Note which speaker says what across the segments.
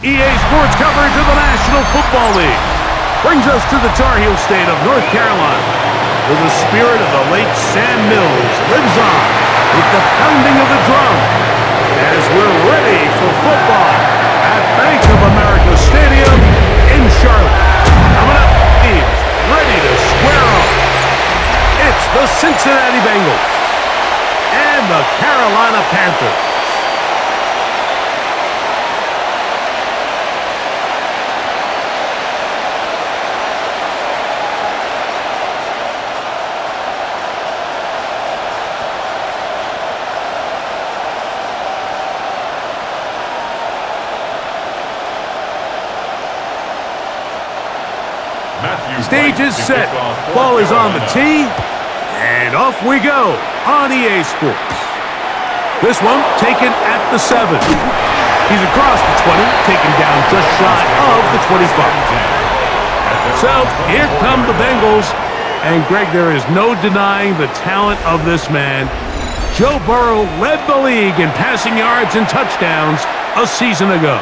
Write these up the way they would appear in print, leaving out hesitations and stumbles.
Speaker 1: EA Sports coverage of the National Football League brings us to the Tar Heel state of North Carolina, where the spirit of the late Sam Mills lives on with the pounding of the drum as we're ready for football at Bank of America Stadium in Charlotte. Coming up, teams ready to square off. It's the Cincinnati Bengals and the Carolina Panthers. Stage is set. Ball is on the tee. And off we go on EA Sports. This one taken at the 7. He's across the 20, taken down just shy of the 25. So here come the Bengals. And Greg, there is no denying the talent of this man. Joe Burrow led the league in passing yards and touchdowns a season ago.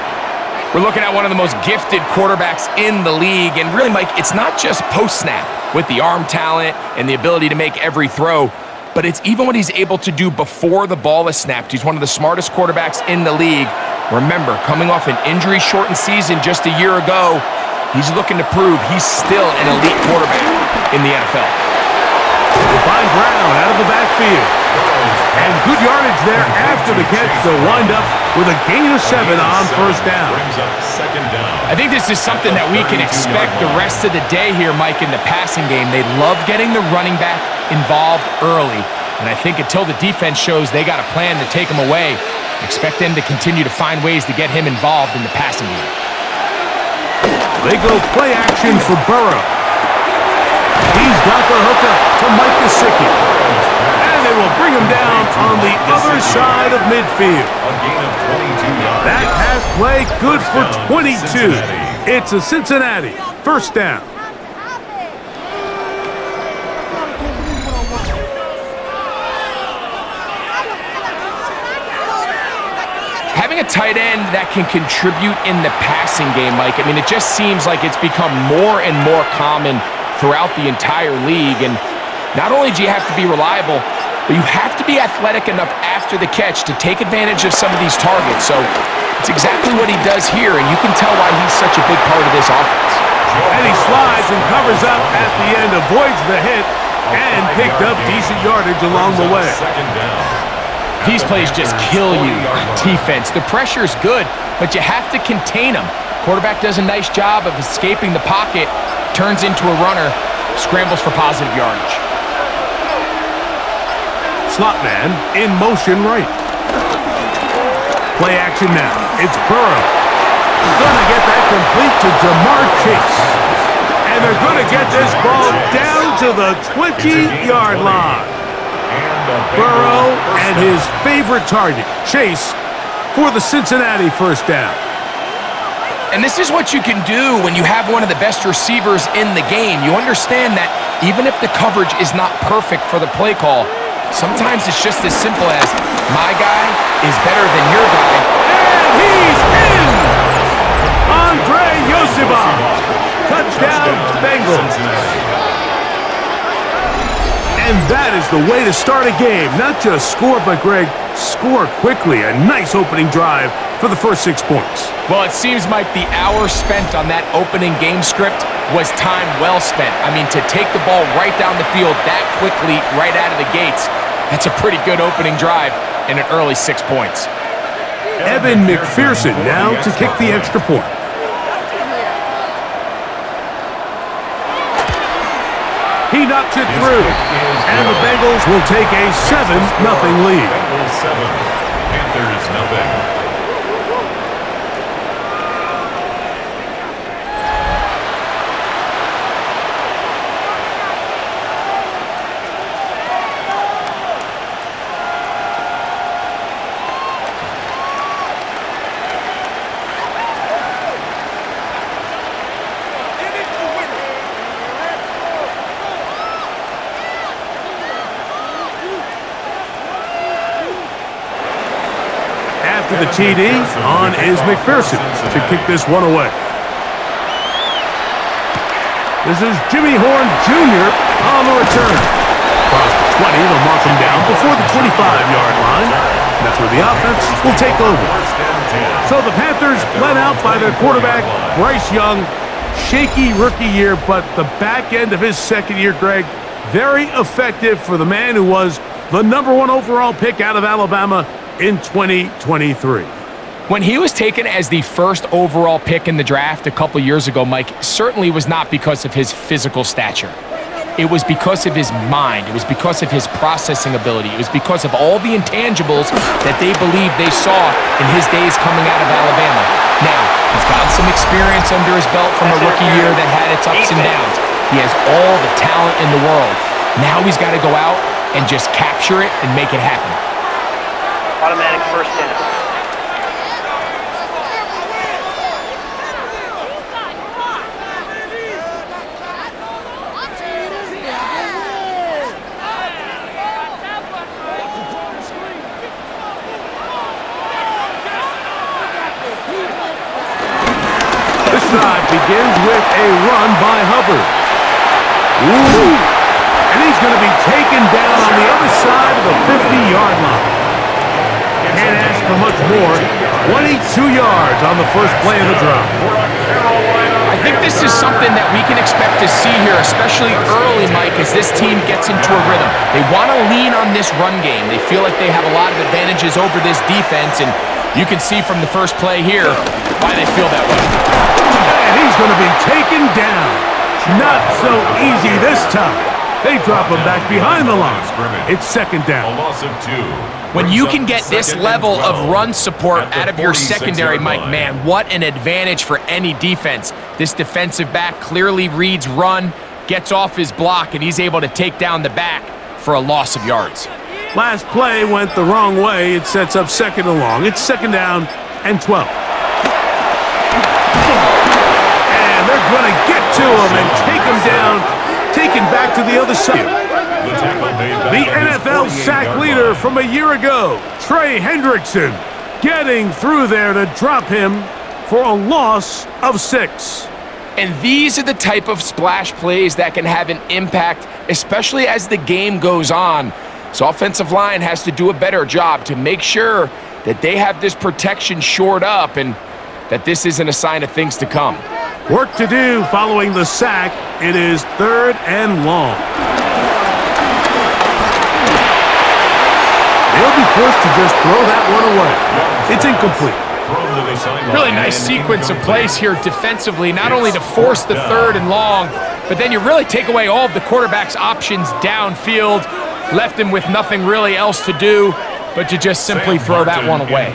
Speaker 2: We're looking at one of the most gifted quarterbacks in the league. And really, Mike, it's not just post-snap with the arm talent and the ability to make every throw, but it's even what he's able to do before the ball is snapped. He's one of the smartest quarterbacks in the league. Remember, coming off an injury-shortened season just a year ago, he's looking to prove he's still an elite quarterback in the NFL.
Speaker 1: They find Brown out of the backfield. And good yardage there after the catch. They'll wind up with a gain of 7 on first down.
Speaker 2: I think this is something that we can expect the rest of the day here, Mike, in the passing game. They love getting the running back involved early. And I think until the defense shows they got a plan to take him away, expect them to continue to find ways to get him involved in the passing game.
Speaker 1: They go play action for Burrow. He's got the hookup to Mike Gesicki. And they will bring him down on the other side of midfield. That pass play good for 22. It's a Cincinnati first down.
Speaker 2: Having a tight end that can contribute in the passing game, Mike, I mean, it just seems like it's become more and more common throughout the entire league. And not only do you have to be reliable, but you have to be athletic enough after the catch to take advantage of some of these targets. So it's exactly what he does here, and you can tell why he's such a big part of this offense.
Speaker 1: And he slides and covers up at the end, avoids the hit, and picked up decent yardage along the way.
Speaker 2: These plays just kill you on defense. The pressure is good, but you have to contain them. Quarterback does a nice job of escaping the pocket, turns into a runner, scrambles for positive yardage.
Speaker 1: Slot man in motion right. Play action now. It's Burrow. Gonna get that complete to Jamar Chase. And they're gonna get this ball down to the 20-yard line. Burrow and his favorite target, Chase, for the Cincinnati first down.
Speaker 2: And this is what you can do when you have one of the best receivers in the game. You understand that even if the coverage is not perfect for the play call, sometimes it's just as simple as my guy is better than your guy.
Speaker 1: And he's in! Andre Yosibov. Touchdown, Bengals. And that is the way to start a game. Not just score, but, Greg, score quickly. A nice opening drive for the first 6 points.
Speaker 2: Well, it seems like the hour spent on that opening game script was time well spent. I mean, to take the ball right down the field that quickly, right out of the gates, that's a pretty good opening drive and an early 6 points.
Speaker 1: Evan McPherson now to kick the extra point. He knocks it through, and the Bengals will take a 7-0 lead.
Speaker 3: Bengals 7, Panthers 0.
Speaker 1: the TD. On is McPherson to kick this one away. This is Jimmy Horn Jr. on the return. Across the 20, they'll mark him down before the 25-yard line. That's where the offense will take over. So the Panthers led out by their quarterback, Bryce Young. Shaky rookie year, but the back end of his second year, Greg, very effective for the man who was the #1 overall pick out of Alabama in 2023.
Speaker 2: When he was taken as the first overall pick in the draft a couple years ago, Mike, certainly was not because of his physical stature. It was because of his mind. It was because of his processing ability. It was because of all the intangibles that they believed they saw in his days coming out of Alabama. Now, he's got some experience under his belt from a rookie year that had its ups and downs. He has all the talent in the world. Now he's got to go out and just capture it and make it happen.
Speaker 4: Automatic first down.
Speaker 1: Drive begins with a run by Hubbard. Ooh. And he's going to be taken down on the other side of the 50-yard line. Can't ask for much more. 22 yards on the first play of the drive.
Speaker 2: I think this is something that we can expect to see here, especially early, Mike, as this team gets into a rhythm. They want to lean on this run game. They feel like they have a lot of advantages over this defense, and you can see from the first play here why they feel that way.
Speaker 1: And he's going to be taken down. Not so easy this time. They drop him back behind the line. It's second down.
Speaker 3: A loss of 2.
Speaker 2: When you can get this level of run support out of your secondary, Mike, man, what an advantage for any defense. This defensive back clearly reads run, gets off his block, and he's able to take down the back for a loss of yards.
Speaker 1: Last play went the wrong way. It sets up second and long. It's second down and 12. And they're going to get to him and take him down, taken back to the other side. The NFL sack leader from a year ago, Trey Hendrickson, getting through there to drop him for a loss of 6.
Speaker 2: And these are the type of splash plays that can have an impact, especially as the game goes on. So offensive line has to do a better job to make sure that they have this protection shored up and that this isn't a sign of things to come.
Speaker 1: Work to do following the sack. It is third and long. They'll be forced to just throw that one away. It's incomplete.
Speaker 2: Really nice sequence of plays here defensively, not only to force the third and long, but then you really take away all of the quarterback's options downfield, left him with nothing really else to do but to just simply throw that one away.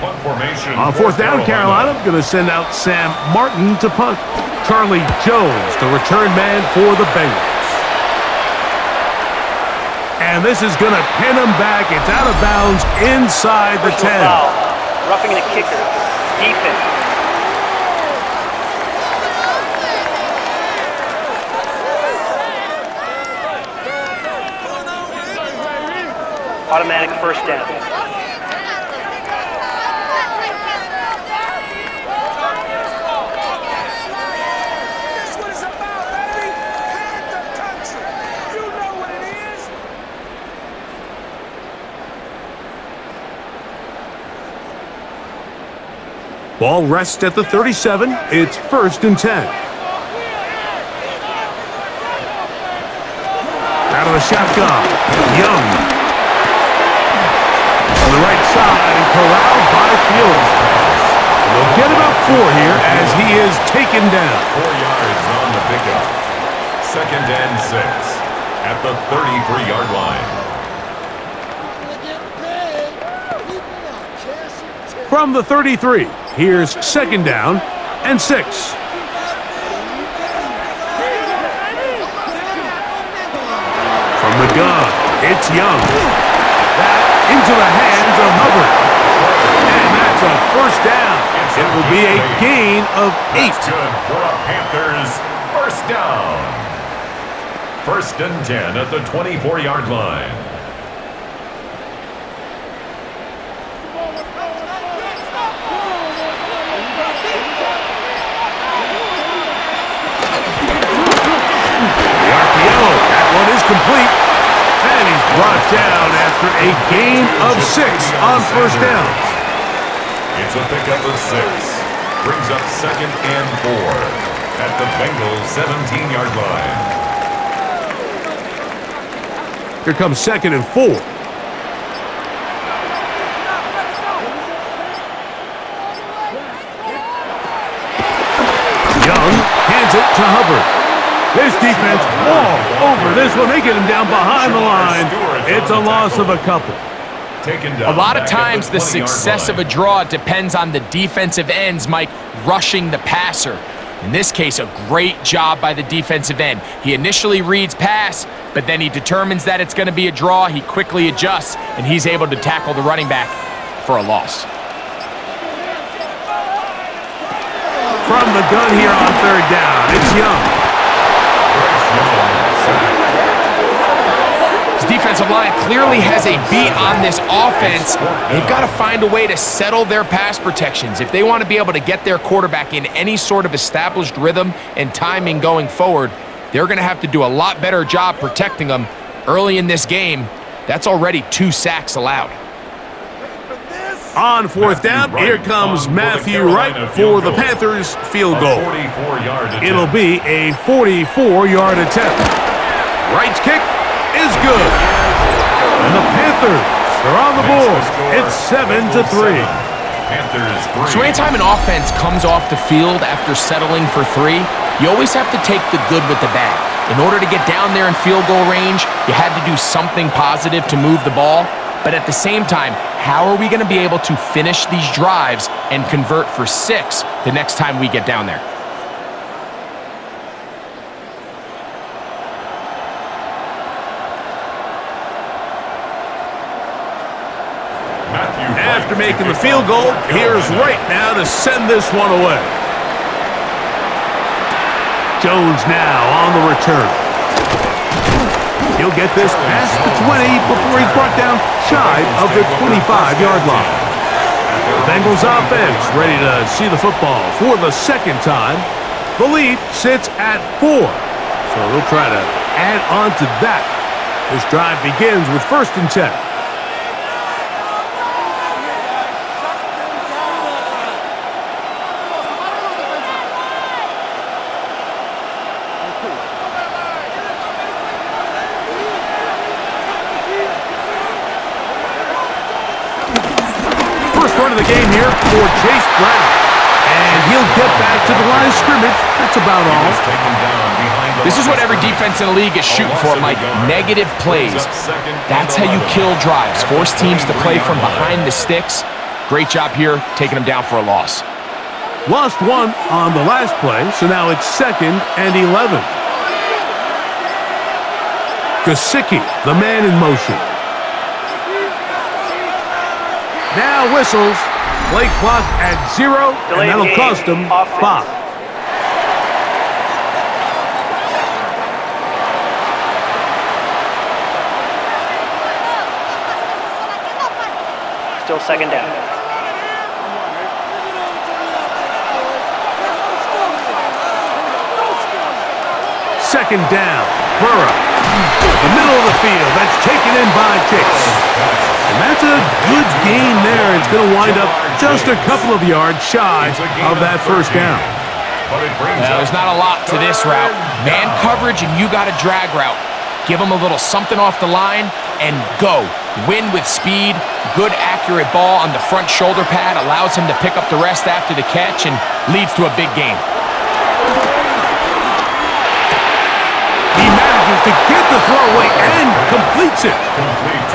Speaker 1: On fourth down, Carolina going to send out Sam Martin to punt. Charlie Jones, the return man for the Bengals. And this is going to pin him back. It's out of bounds inside the 10.
Speaker 4: Foul. Roughing the kicker. Defense. Automatic first down.
Speaker 5: That's what it's about, baby. Panther country. You know what it is.
Speaker 1: Ball rests at the 37. It's first and 10. Out of the shotgun, Young. On the right side, and corralled by Fields. They'll get about 4 here as he is taken down.
Speaker 3: 4 yards on the pickup. Second and 6 at the 33-yard line.
Speaker 1: From the 33, here's second down and 6. From the gun, it's Young. That into the hands of Hubbard. And that's a first down. It will be a gain of 8.
Speaker 3: That's good for a Panthers first down. First and 10 at the 24-yard line.
Speaker 1: is complete. And he's brought down after a gain of 6 on first down.
Speaker 3: It's a pickup of 6. Brings up 2nd and 4 at the Bengals 17-yard line.
Speaker 1: Here comes 2nd and 4. Young hands it to Hubbard. This defense all over this one. They get him down behind the line. It's a loss of a couple.
Speaker 2: A lot of times the success of a draw depends on the defensive ends, Mike, rushing the passer. In this case, a great job by the defensive end. He initially reads pass, but then he determines that it's going to be a draw. He quickly adjusts, and he's able to tackle the running back for a loss.
Speaker 1: From the gun here on third down, it's Young.
Speaker 2: His defensive line clearly has a beat on this offense. They've got to find a way to settle their pass protections. If they want to be able to get their quarterback in any sort of established rhythm and timing going forward, they're going to have to do a lot better job protecting them early in this game. That's already 2 sacks allowed.
Speaker 1: On fourth down, here comes Matthew Wright for the Panthers field goal. It'll be a 44-yard attempt. Wright's kick is good. And the Panthers are on the board. It's 7-3.
Speaker 2: So anytime an offense comes off the field after settling for 3, you always have to take the good with the bad. In order to get down there in field goal range, you had to do something positive to move the ball. But at the same time, how are we going to be able to finish these drives and convert for 6 the next time we get down there?
Speaker 1: After making the field goal, here's Wright now to send this one away. Jones now on the return. He'll get this past the 20 before he's brought down shy of the 25-yard line. The Bengals offense ready to see the football for the second time. The lead sits at 4, so they'll try to add on to that. This drive begins with 1st and 10. The game here for Chase Brown, and he'll get back to the line of scrimmage. That's about all.
Speaker 2: This is what every defense in the league is shooting for, Mike. Negative plays. That's how you kill drives. Force teams to play from behind the sticks. Great job here, taking them down for a loss.
Speaker 1: Lost 1 on the last play, so now it's 2nd and 11. Gesicki, the man in motion. Now whistles. Play clock at 0, and that'll cost him 5.
Speaker 4: Still 2nd down.
Speaker 1: Second down. Burrow. The middle of the field. That's taken in by Chase. And that's a good gain there. It's going to wind up just a couple of yards shy of that first down.
Speaker 2: Well, there's not a lot to this route. Man coverage, and you got a drag route. Give him a little something off the line and go. Win with speed. Good, accurate ball on the front shoulder pad. Allows him to pick up the rest after the catch and leads to a big gain.
Speaker 1: He manages to get the throw away and completes it.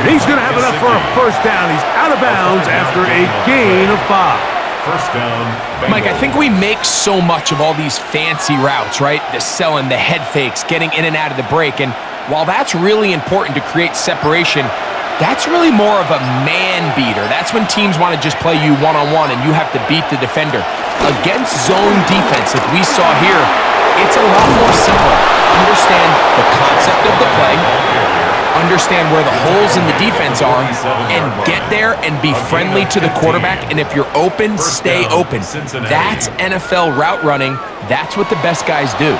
Speaker 1: And he's going to have enough for a first down. He's out of bounds after a gain of 5.
Speaker 3: First down,
Speaker 2: Mike, I think we make so much of all these fancy routes, right? The selling, the head fakes, getting in and out of the break. And while that's really important to create separation, that's really more of a man beater. That's when teams want to just play you one-on-one and you have to beat the defender. Against zone defense, like we saw here, it's a lot more simple. Understand the concept of the play, understand where the holes in the defense are, and get there and be friendly to the quarterback. And if you're open, stay open. That's NFL route running. That's what the best guys do.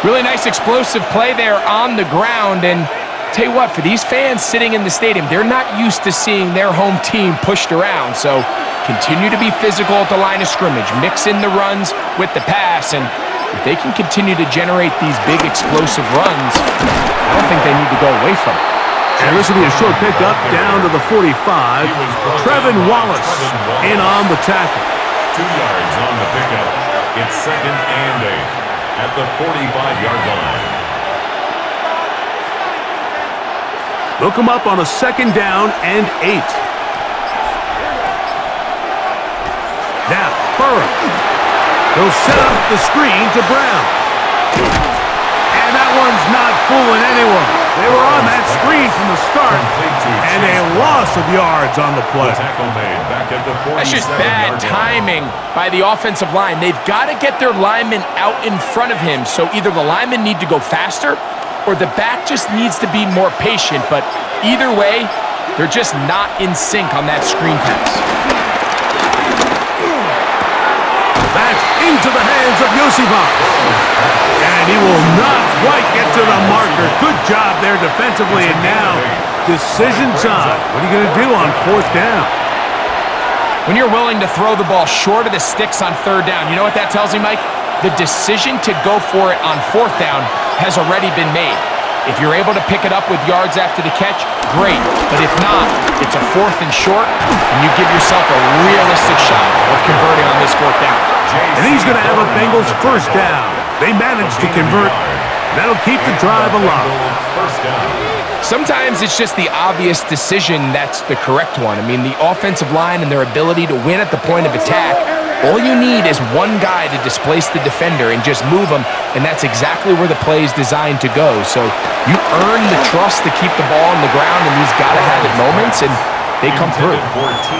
Speaker 2: Really nice explosive play there on the ground. And tell you what, for these fans sitting in the stadium, they're not used to seeing their home team pushed around. So continue to be physical at the line of scrimmage. Mix in the runs with the pass. And if they can continue to generate these big explosive runs, I don't think they need to go away from it.
Speaker 1: And this will be a short pickup down to the 45. Trevin Wallace in on the tackle.
Speaker 3: 2 yards on the pickup. It's 2nd and 8 at the 45-yard line.
Speaker 1: They'll come up on a 2nd down and 8. Now, Burrow. He'll set up the screen to Brown. And that one's not fooling anyone. They were on that screen from the start, and a loss of yards on the play.
Speaker 3: That's
Speaker 2: just bad timing by the offensive line. They've got to get their linemen out in front of him, so either the linemen need to go faster or the back just needs to be more patient. But either way, they're just not in sync on that screen pass.
Speaker 1: That's into the hands of Yosifov. And he will not quite get to the marker. Good job there defensively. And now, decision time. What are you going to do on 4th down?
Speaker 2: When you're willing to throw the ball short of the sticks on 3rd down, you know what that tells me, Mike? The decision to go for it on 4th down has already been made. If you're able to pick it up with yards after the catch, great. But if not, it's a 4th and short, and you give yourself a realistic shot of converting on this 4th down.
Speaker 1: And he's going to have a Bengals 1st down. They managed to convert. That'll keep the drive alive.
Speaker 2: Sometimes it's just the obvious decision that's the correct one. I mean, the offensive line and their ability to win at the point of attack, all you need is one guy to displace the defender and just move him, and that's exactly where the play is designed to go. So you earn the trust to keep the ball on the ground in these gotta-have-it moments, and they come through.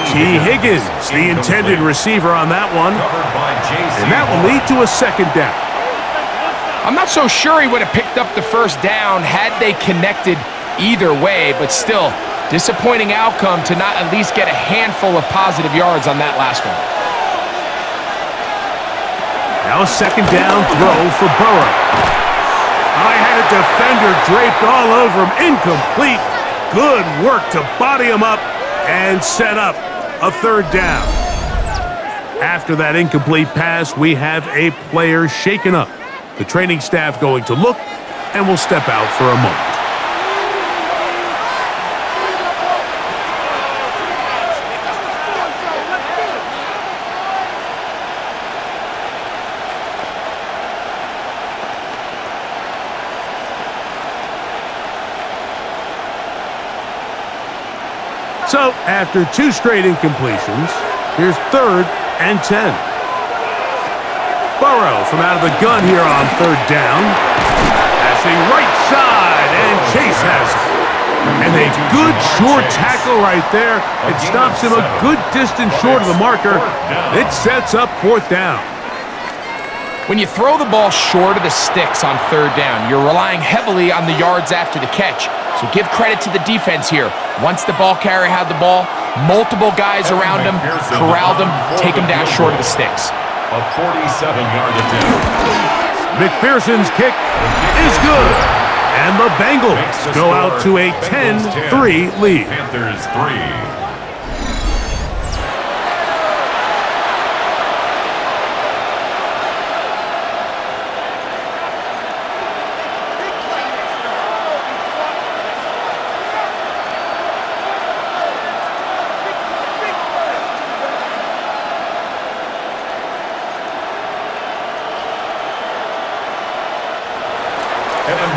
Speaker 1: T. Higgins, the intended receiver on that one. And that will lead to a 2nd down.
Speaker 2: I'm not so sure he would have picked up the 1st down had they connected either way, but still, disappointing outcome to not at least get a handful of positive yards on that last one.
Speaker 1: Now a 2nd down throw for Burrow. I had a defender draped all over him. Incomplete. Good work to body him up and set up a 3rd down. After that incomplete pass, we have a player shaken up. The training staff going to look, and will step out for a moment. So, after 2 straight incompletions, here's 3rd and 10. Burrow from out of the gun here on 3rd down. Passing right side, and Chase has it. And a good short tackle right there. It stops him a good distance short of the marker. It sets up 4th down.
Speaker 2: When you throw the ball short of the sticks on 3rd down, you're relying heavily on the yards after the catch. So give credit to the defense here. Once the ball carrier had the ball, multiple guys around him, corralled him, take him down short of the sticks.
Speaker 3: A 47-yard attempt.
Speaker 1: McPherson's kick is good. And the Bengals go out to a 10-3 lead.
Speaker 3: Panthers 3.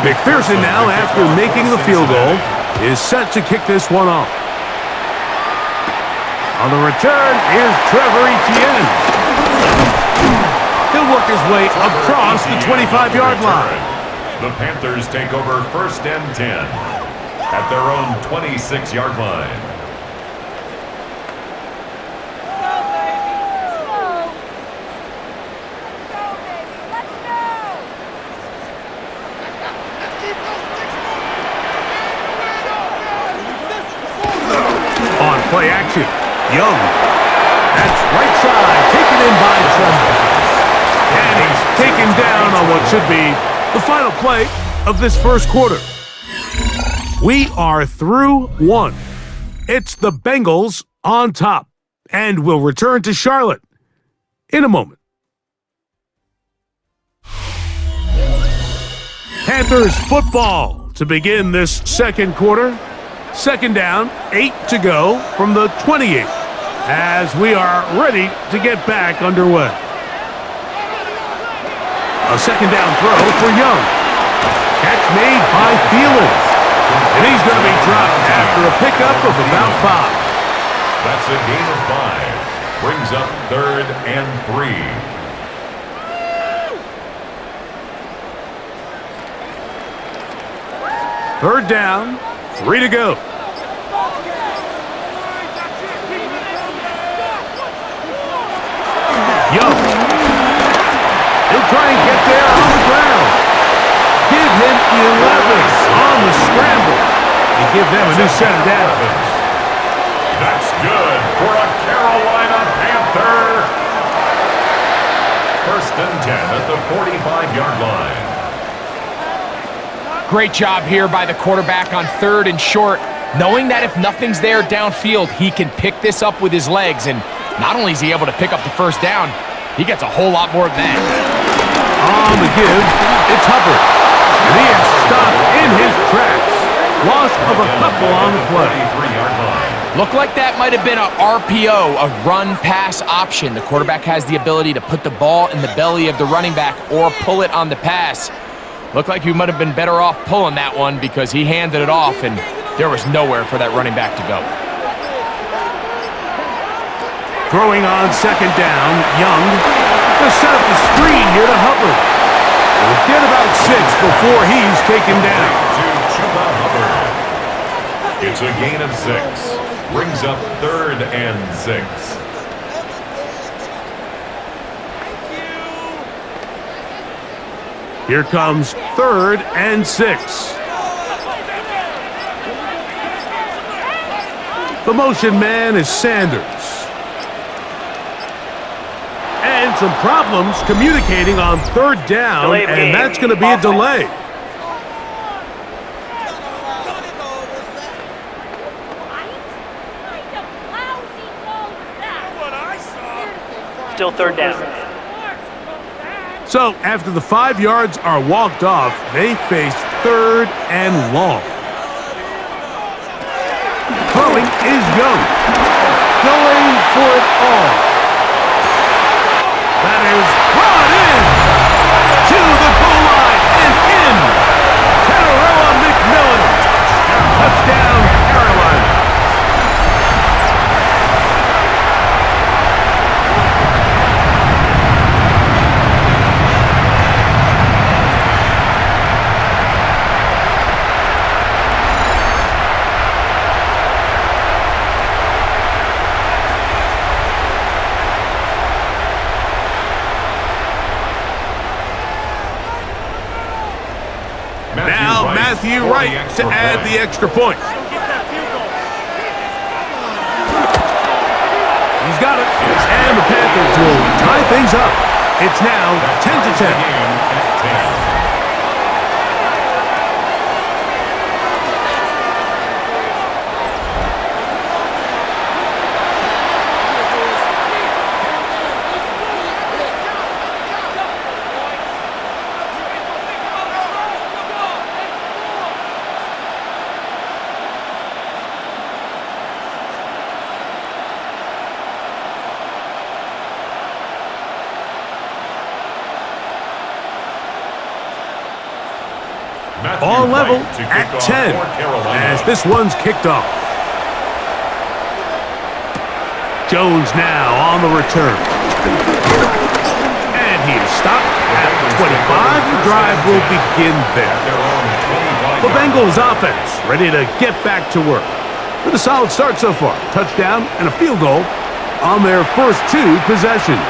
Speaker 1: McPherson now, after making the field goal, is set to kick this one off. On the return is Trevor Etienne. He'll work his way across the 25-yard line.
Speaker 3: The Panthers take over 1st and 10 at their own 26-yard line.
Speaker 1: Play action. Young. That's right side. Taken in by Trumbull. And he's taken down on what should be The final play of this first quarter. We are through one. It's the Bengals on top, and we'll return to Charlotte in a moment. Panthers football to begin this second quarter. Second down, 8 to go from the 28 as we are ready to get back underway. A second down throw for Young. Catch made by Thielen. And he's going to be dropped after a pickup of about 5.
Speaker 3: That's a gain of 5. Brings up 3rd and 3.
Speaker 1: Third down, 3 to go. Young. He'll try and get there on the ground. Give him 11 on the scramble. And give them a new set of downs.
Speaker 3: That's good for a Carolina Panther. 1st and 10 at the 45-yard line.
Speaker 2: Great job here by the quarterback on 3rd and short, knowing that if nothing's there downfield, he can pick this up with his legs. And not only is he able to pick up the first down, he gets a whole lot more than that.
Speaker 1: On the give, it's Hubbard. And he is stopped in his tracks. Loss of a couple on the play.
Speaker 3: 33-yard line.
Speaker 2: Looked like that might have been a RPO, a run-pass option. The quarterback has the ability to put the ball in the belly of the running back or pull it on the pass. Looked like he might have been better off pulling that one because he handed it off, and there was nowhere for that running back to go.
Speaker 1: Throwing on second down, Young. They'll set up the screen here to Hubbard. We'll get about 6 before he's taken down.
Speaker 3: To Chuba Hubbard. It's a gain of 6. Brings up 3rd and 6.
Speaker 1: Here comes 3rd and 6. The motion man is Sanders. And some problems communicating on 3rd down,
Speaker 4: Delay of game.
Speaker 1: and that's going to be a delay.
Speaker 4: Still 3rd down.
Speaker 1: So after the 5 yards are walked off, they face 3rd and long. Throwing is Young. Going for it all. That is brought in to the goal line and in. Kenarella McMillan. Touchdown, Carolina. Matthew Wright to add the extra point. He's got it. And the Panthers will tie things up. It's now 10-10. All level at 10 as this one's kicked off. Jones now on the return. And he is stopped at the 25. The drive will begin there. The Bengals offense ready to get back to work. With a solid start so far. Touchdown and a field goal on their first 2 possessions.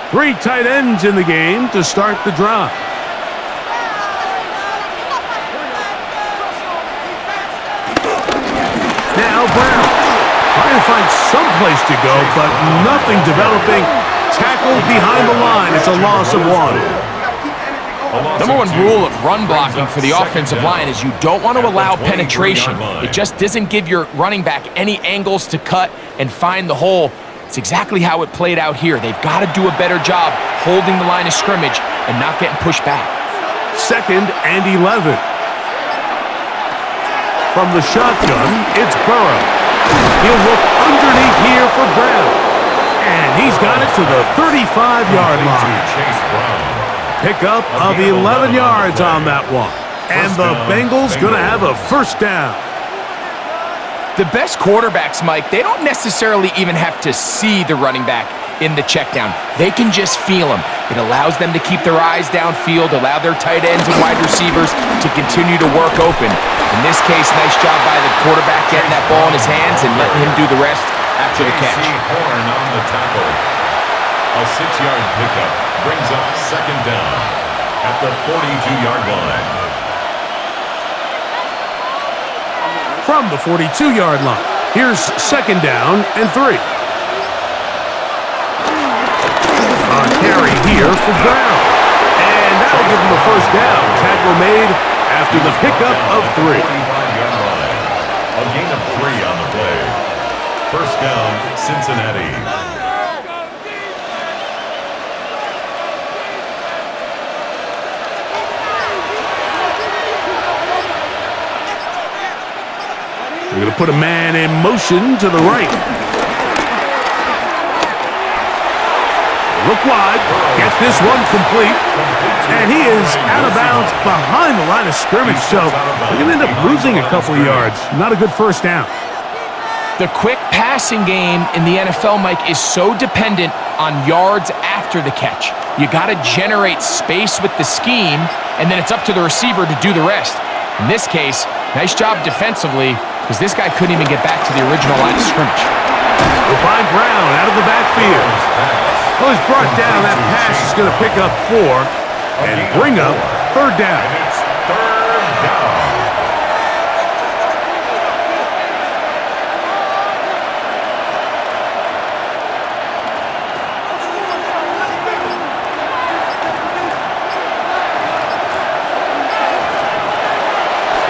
Speaker 1: Three tight ends in the game to start the drive. Now Brown trying to find some place to go, but nothing developing. Tackled behind the line. It's a loss of 1.
Speaker 2: Number one rule of run blocking for the offensive line is you don't want to allow penetration. It just doesn't give your running back any angles to cut and find the hole. It's exactly how it played out here. They've got to do a better job holding the line of scrimmage and not getting pushed back.
Speaker 1: 2nd and 11. From the shotgun, it's Burrow. He'll look underneath here for Brown. And he's got it to the 35-yard line. Pickup of 11 yards on that one. And the Bengals going to have a first down.
Speaker 2: The best quarterbacks, Mike, they don't necessarily even have to see the running back in the check down. They can just feel him. It allows them to keep their eyes downfield, allow their tight ends and wide receivers to continue to work open. In this case, nice job by the quarterback getting that ball in his hands and letting him do the rest after the catch.
Speaker 3: Horn on the tackle. A 6-yard pickup brings up 2nd down at the 42-yard line.
Speaker 1: From the 42-yard line, here's 2nd down and 3. A carry here for Brown. And that'll give him a first down. Tackle made after the pickup of 3.
Speaker 3: 45-yard line. A gain of 3 on the play. First down, Cincinnati.
Speaker 1: We're going to put a man in motion to the right. Look wide. Gets this one complete. And he is out of bounds behind the line of scrimmage. So they're going to end up losing a couple of yards. Not a good first down.
Speaker 2: The quick passing game in the NFL, Mike, is so dependent on yards after the catch. You got to generate space with the scheme, and then it's up to the receiver to do the rest. In this case, nice job defensively, because this guy couldn't even get back to the original line of scrimmage.
Speaker 1: We'll find Brown out of the backfield. Well, he's brought down. That pass is going to pick up 4 and bring up 3rd down.
Speaker 3: And it's 3rd down.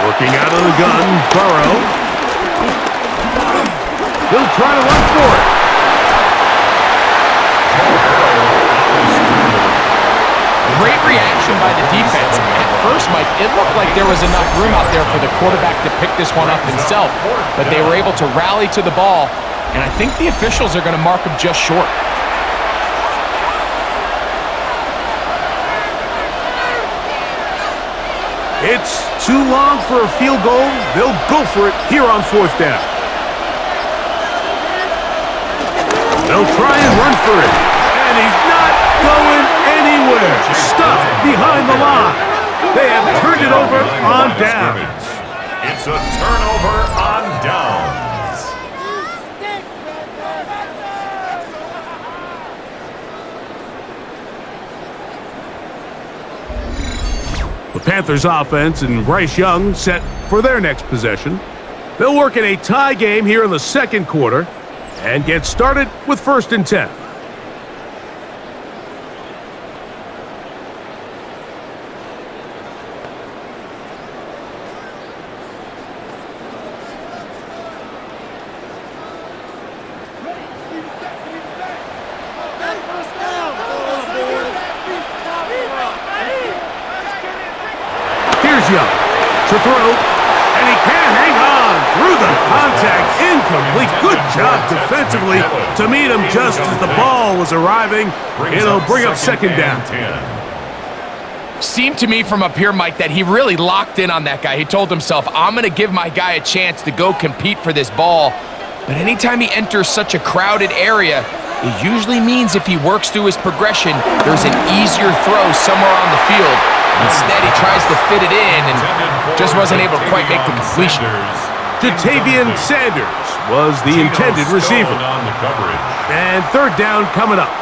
Speaker 1: Working out of the gun, Burrow. He'll try to run for it.
Speaker 2: Great reaction by the defense. At first, Mike, it looked like there was enough room out there for the quarterback to pick this one up himself, but they were able to rally to the ball, and I think the officials are going to mark him just short.
Speaker 1: It's too long for a field goal. They'll go for it here on 4th down. They'll try and run for it. And he's not going anywhere. Stuffed behind the line. They have turned it over on downs.
Speaker 3: It's a turnover on downs.
Speaker 1: The Panthers offense and Bryce Young set for their next possession. They'll work in a tie game here in the 2nd quarter and get started with 1st and 10. Here's Young to throw, and he can't hang on through the contact. Incomplete. Good job defensively to meet him just as the ball was arriving. It'll bring up 2nd down.
Speaker 2: Seemed to me from up here, Mike, that he really locked in on that guy. He told himself, I'm going to give my guy a chance to go compete for this ball. But anytime he enters such a crowded area, it usually means if he works through his progression, there's an easier throw somewhere on the field. Instead, he tries to fit it in and just wasn't able to quite make the completion.
Speaker 1: Jatavian Sanders was the intended receiver. And 3rd down coming up.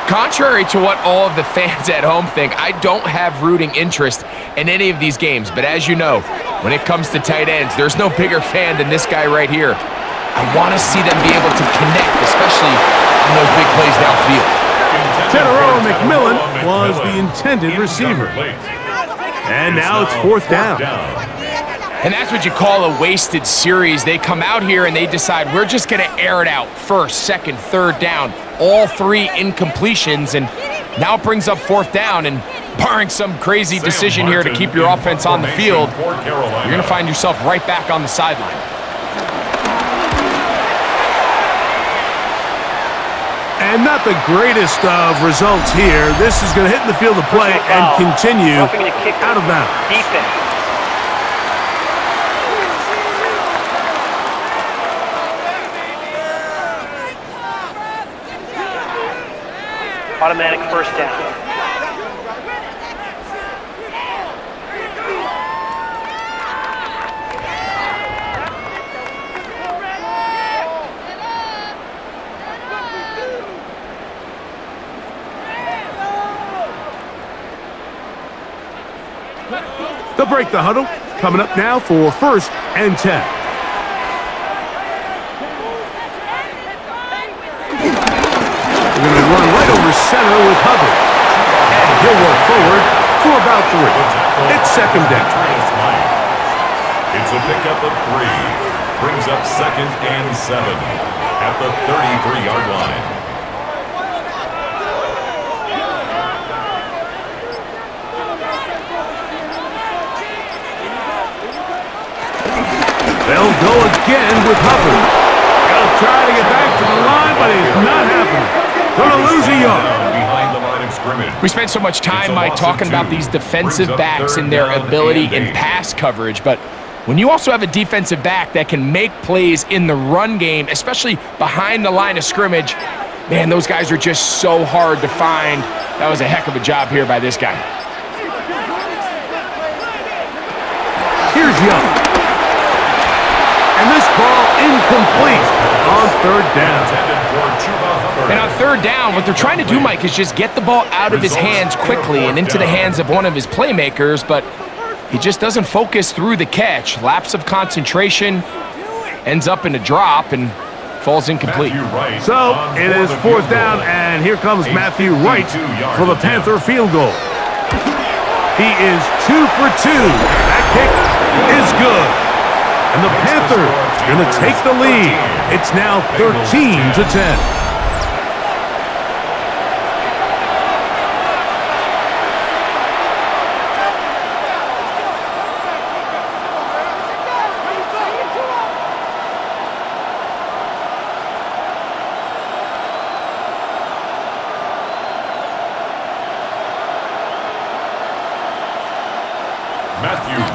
Speaker 2: Contrary to what all of the fans at home think, I don't have rooting interest in any of these games. But as you know, When it comes to tight ends, there's no bigger fan than this guy right here. I want to see them be able to connect, especially on those big plays downfield.
Speaker 1: Tenero McMillan was the intended receiver. And now it's fourth down.
Speaker 2: And that's what you call a wasted series. They come out here and they decide we're just going to air it out. First, second, third down, all three incompletions, and now it brings up fourth down. And barring some crazy decision here to keep your offense on the field, you're going to find yourself right back on the sideline.
Speaker 1: And not the greatest of results here. This is going to hit in the field of play and continue out of bounds.
Speaker 4: Defense. Automatic first down.
Speaker 1: They'll break the huddle. Coming up now for first and 10. They're going to run right over center with Hubbard. And he'll work forward for about 3. It's second down.
Speaker 3: It's a pickup of 3. Brings up second and 7 at the 33-yard line.
Speaker 1: They'll go again with Hubbard. He'll try to get back to the line, but it's not happening. Going to lose a yard.
Speaker 3: Behind the line of scrimmage.
Speaker 2: We spent so much time, Mike, talking about these defensive backs and their ability in pass coverage, but when you also have a defensive back that can make plays in the run game, especially behind the line of scrimmage, man, those guys are just so hard to find. That was a heck of a job here by this guy.
Speaker 1: Here's Young. And this ball incomplete on third down.
Speaker 2: And on third down, what they're trying to do, Mike, is just get the ball out of his hands quickly and into the hands of one of his playmakers, but he just doesn't focus through the catch. Lapse of concentration, ends up in a drop, and falls incomplete.
Speaker 1: So it is fourth down, and here comes Matthew Wright for the Panther field goal. He is 2 for 2. That kick is good. And the Panthers going to take the lead. It's now 13-10.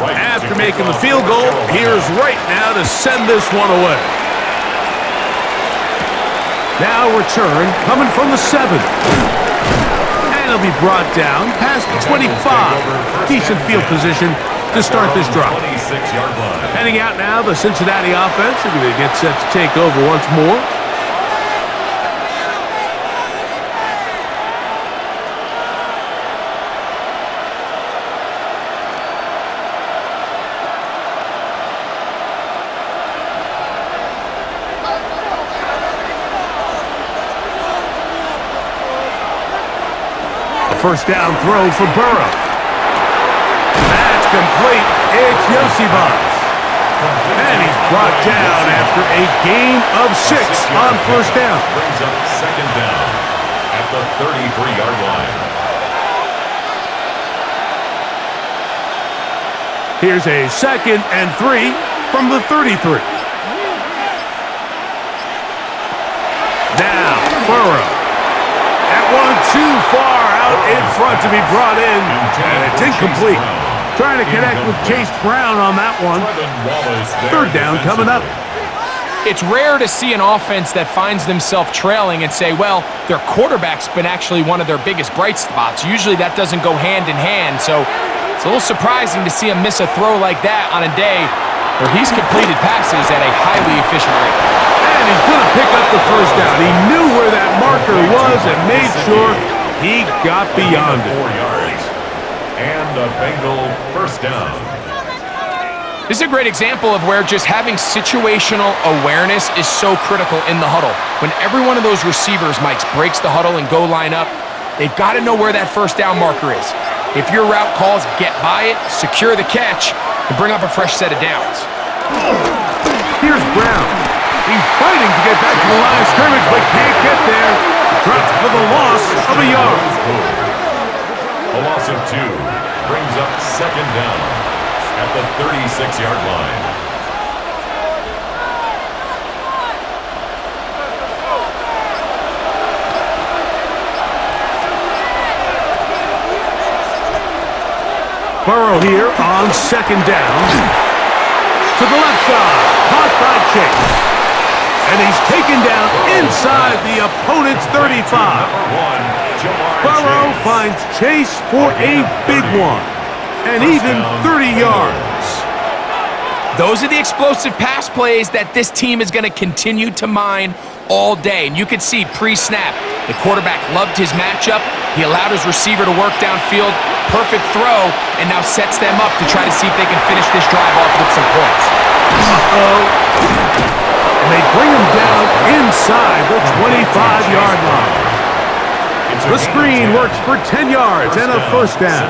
Speaker 1: After making the field goal, here's Wright now to send this one away. Now return coming from the 7. And it'll be brought down past the 25. Decent field position to start this drive. Heading out now, the Cincinnati offense. They're going to get set to take over once more. First down throw for Burrow. That's complete. It's Yosibas. And he's brought down after a gain of 6 on first down.
Speaker 3: Brings up second down at the 33-yard line.
Speaker 1: Here's a 2nd and 3 from the 33. Now, Burrow. That one too far out in front to be brought in, and it's incomplete. Trying to connect with Chase Brown on that one. Third down coming up.
Speaker 2: It's rare to see an offense that finds themselves trailing and say, well, their quarterback's been actually one of their biggest bright spots. Usually that doesn't go hand in hand, so it's a little surprising to see him miss a throw like that on a day where he's completed passes at a highly efficient rate.
Speaker 1: And he's going to pick up the first down. He knew where that marker was and made sure he got beyond it.
Speaker 3: 4 yards. And a Bengal first down.
Speaker 2: This is a great example of where just having situational awareness is so critical in the huddle. When every one of those receivers, Mike, breaks the huddle and go line up, they've got to know where that first down marker is. If your route calls, get by it, secure the catch, and bring up a fresh set of downs.
Speaker 1: Here's Brown. He's fighting to get back to the line of scrimmage, but can't get there. Drops for the loss of a yard.
Speaker 3: A loss of 2 brings up second down at the 36-yard line.
Speaker 1: Burrow here on second down. To the left side. Caught by Chase. And he's taken down inside the opponent's 35. Burrow finds Chase for a big one. And even 30 yards.
Speaker 2: Those are the explosive pass plays that this team is going to continue to mine all day. And you can see pre-snap, the quarterback loved his matchup. He allowed his receiver to work downfield. Perfect throw, and now sets them up to try to see if they can finish this drive off with some points.
Speaker 1: And they bring him down inside the 25-yard line. The screen works for 10 yards and a first down.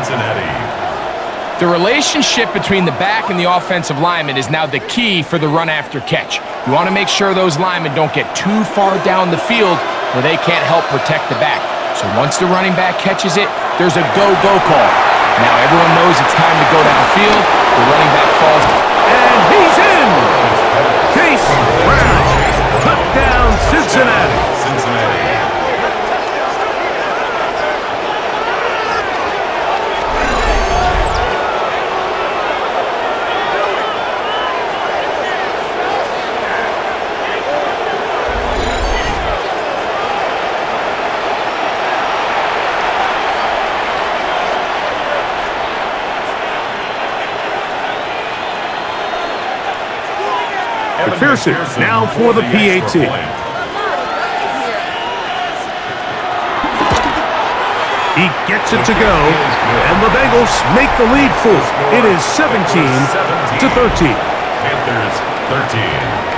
Speaker 2: The relationship between the back and the offensive lineman is now the key for the run after catch. You want to make sure those linemen don't get too far down the field where they can't help protect the back. So once the running back catches it, there's a go-go call. Now everyone knows it's time to go downfield. The running back falls.
Speaker 1: And he's in! Chase Brown. Touchdown, Cincinnati. McPherson now for the PAT. He gets it to go, and the Bengals make the lead full. It is 17-13.
Speaker 3: Panthers 13.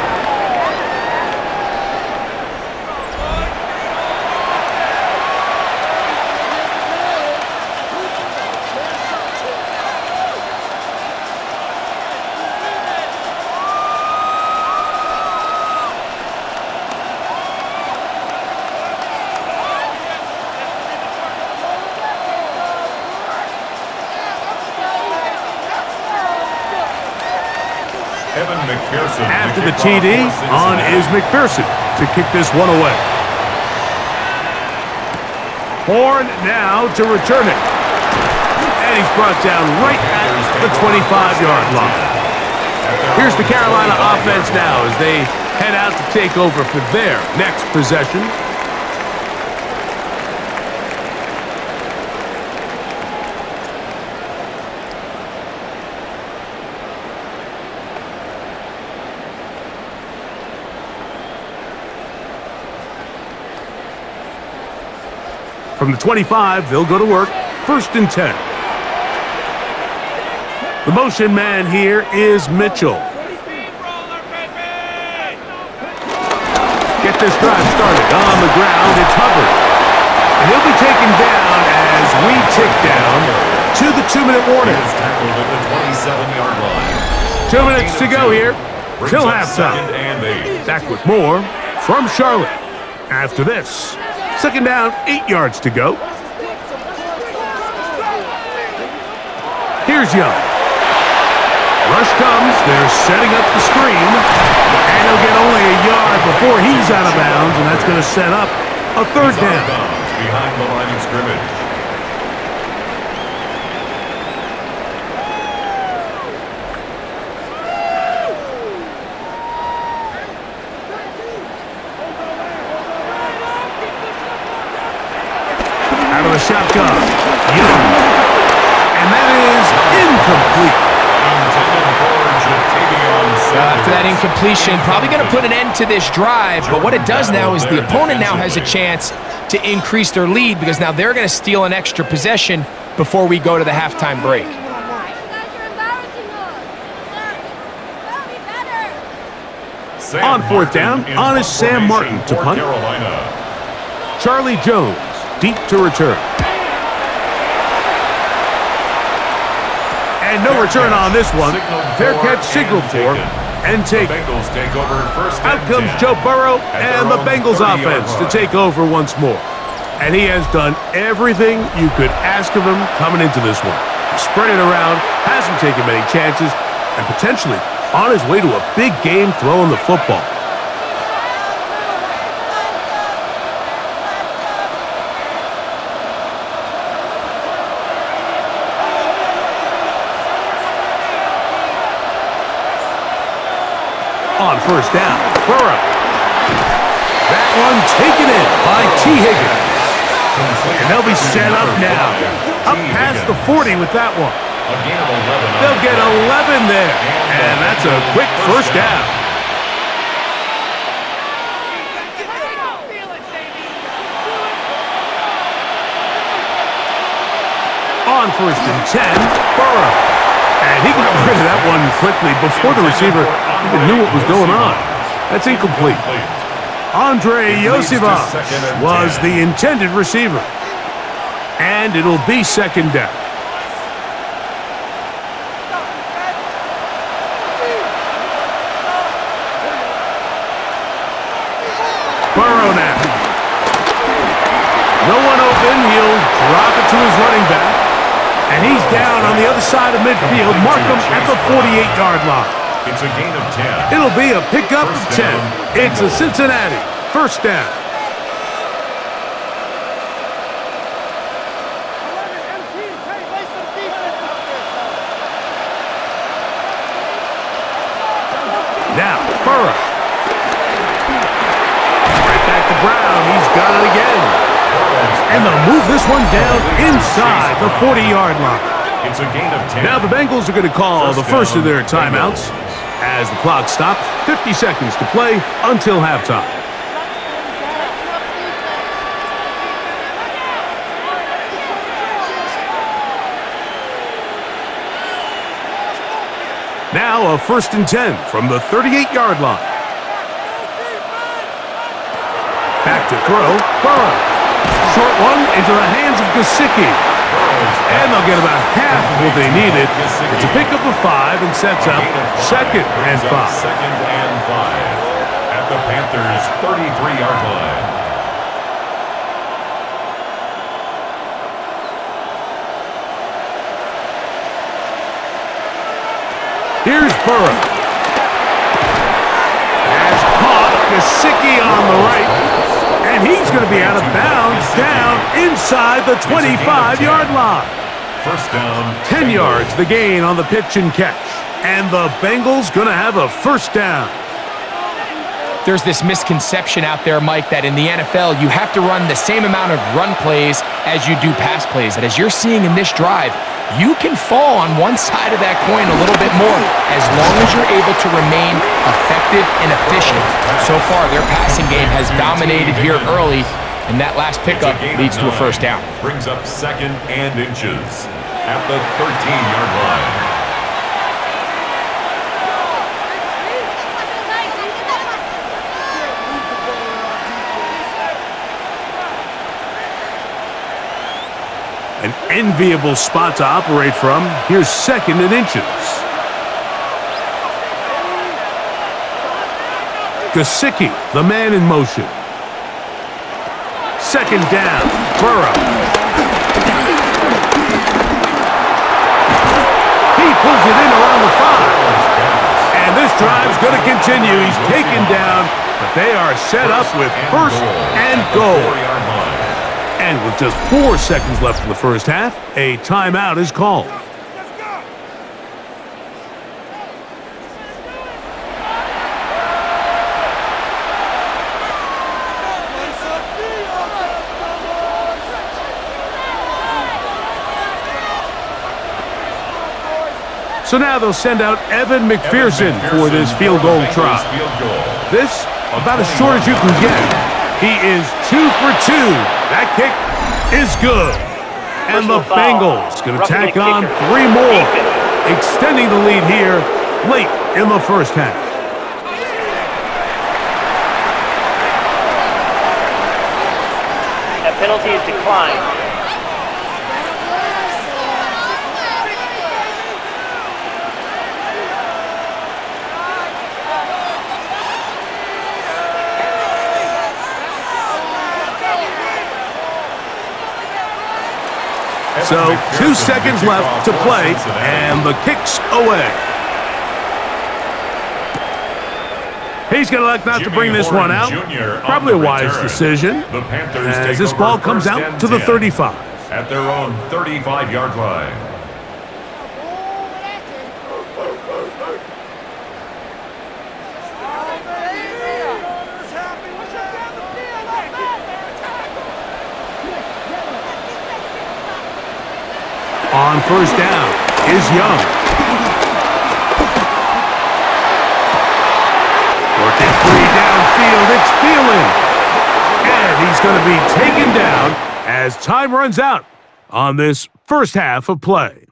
Speaker 1: After the TD, on is McPherson to kick this one away. Horn now to return it. And he's brought down right at the 25-yard line. Here's the Carolina offense now as they head out to take over for their next possession. From the 25, they'll go to work. 1st and 10. The motion man here is Mitchell. Get this drive started on the ground. It's Hubbard. And he'll be taken down as we tick down to the 2-minute warning. 2 minutes to go here till halftime. Back with more from Charlotte after this. 2nd down, 8 yards to go. Here's Young. Rush comes. They're setting up the screen. And he'll get only a yard before he's out of bounds, and that's going to set up a 3rd down.
Speaker 3: Behind the line of scrimmage.
Speaker 1: Out of the shotgun. Young. And that is incomplete.
Speaker 2: After that incompletion, probably going to put an end to this drive, but what it does now is the opponent now has a chance to increase their lead because now they're going to steal an extra possession before we go to the halftime break.
Speaker 1: On fourth down, on is Sam Martin to punt. Charlie Jones, deep to return. And no return on this one. Fair catch signaled for and taken. Out comes Joe Burrow and the Bengals offense to take over once more. And he has done everything you could ask of him coming into this one. He spread it around, hasn't taken many chances, and potentially on his way to a big game throwing the football. On first down, Burrow. That one taken in by T. Higgins. And they'll be set up now. Up past the 40 with that one. They'll get 11 there. And that's a quick first down. On first and 10, Burrow. And he got rid of that one quickly before the receiver even knew what was going on. That's incomplete. Andre Yosivas was the intended receiver. And it'll be second down. Burrow now. No one open. He'll drop it to his running back. And he's down on the other side of midfield. Mark him at the 48-yard line.
Speaker 3: It's a gain of 10.
Speaker 1: It'll be a pickup of 10. It's a Cincinnati first down. Now, Burrow. Right back to Brown. He's got it again. And they'll move this one down inside the 40-yard line.
Speaker 3: It's a gain of 10.
Speaker 1: Now the Bengals are going to call the first of their timeouts as the clock stops. 50 seconds to play until halftime. Now a first and 10 from the 38-yard line. Back to throw, Burrow. Short one into the hands of Gesicki. And they'll get about half of what they needed. It's a pickup of 5 and sets up second and 5.
Speaker 3: Second and 5 at the Panthers' 33-yard line.
Speaker 1: Here's Burrow. Has caught Gesicki on the right. And he's going to be out of bounds down inside the 25-yard line.
Speaker 3: First down.
Speaker 1: 10 yards the gain on the pitch and catch. And the Bengals going to have a first down.
Speaker 2: There's this misconception out there, Mike, that in the NFL, you have to run the same amount of run plays as you do pass plays. And as you're seeing in this drive, you can fall on one side of that coin a little bit more as long as you're able to remain effective and efficient. So far, their passing game has dominated here early, and that last pickup leads to a first down.
Speaker 3: Brings up second and inches at the 13-yard line.
Speaker 1: An enviable spot to operate from. Here's second and inches. Gesicki, the man in motion. Second down, Burrow. He pulls it in around the 5. And this drive's going to continue. He's taken down, but they are set up with first and goal. And with just 4 seconds left in the first half, a timeout is called. So now they'll send out Evan McPherson for this field goal try. This, about as short as you can get. He is 2 for 2. That kick is good. And the Bengals going to tack on 3 more, extending the lead here late in the first half.
Speaker 4: Penalty is declined.
Speaker 1: So 2 seconds left to play, and the kick's away. He's going to elect not to bring this one out. Probably a wise decision, as this ball comes out to the 35.
Speaker 3: At their own 35-yard line.
Speaker 1: On first down is Young. Working free downfield, it's Thielen. And he's going to be taken down as time runs out on this first half of play.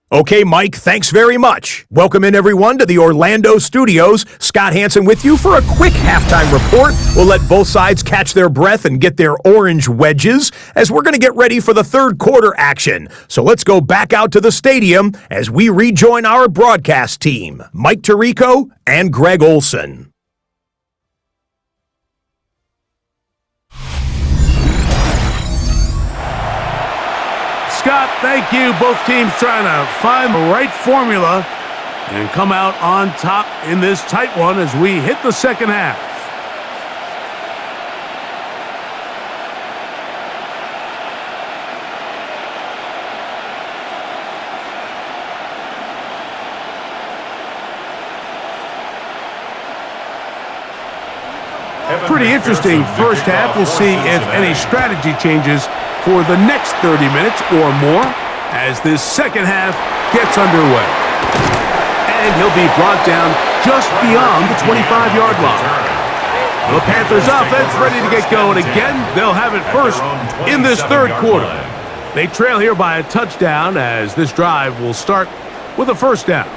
Speaker 6: Okay, Mike, thanks very much. Welcome in, everyone, to the Orlando studios. Scott Hansen with you for a quick halftime report. We'll let both sides catch their breath and get their orange wedges as we're going to get ready for the third quarter action. So let's go back out to the stadium as we rejoin our broadcast team, Mike Tirico and Greg Olson.
Speaker 1: Scott, thank you. Both teams trying to find the right formula and come out on top in this tight one as we hit the second half. Pretty interesting first half. We'll see if any strategy changes for the next 30 minutes or more as this second half gets underway. And he'll be brought down just beyond the 25-yard line. The Panthers offense ready to get going again. They'll have it first in this third quarter. They trail here by a touchdown as this drive will start with a first down.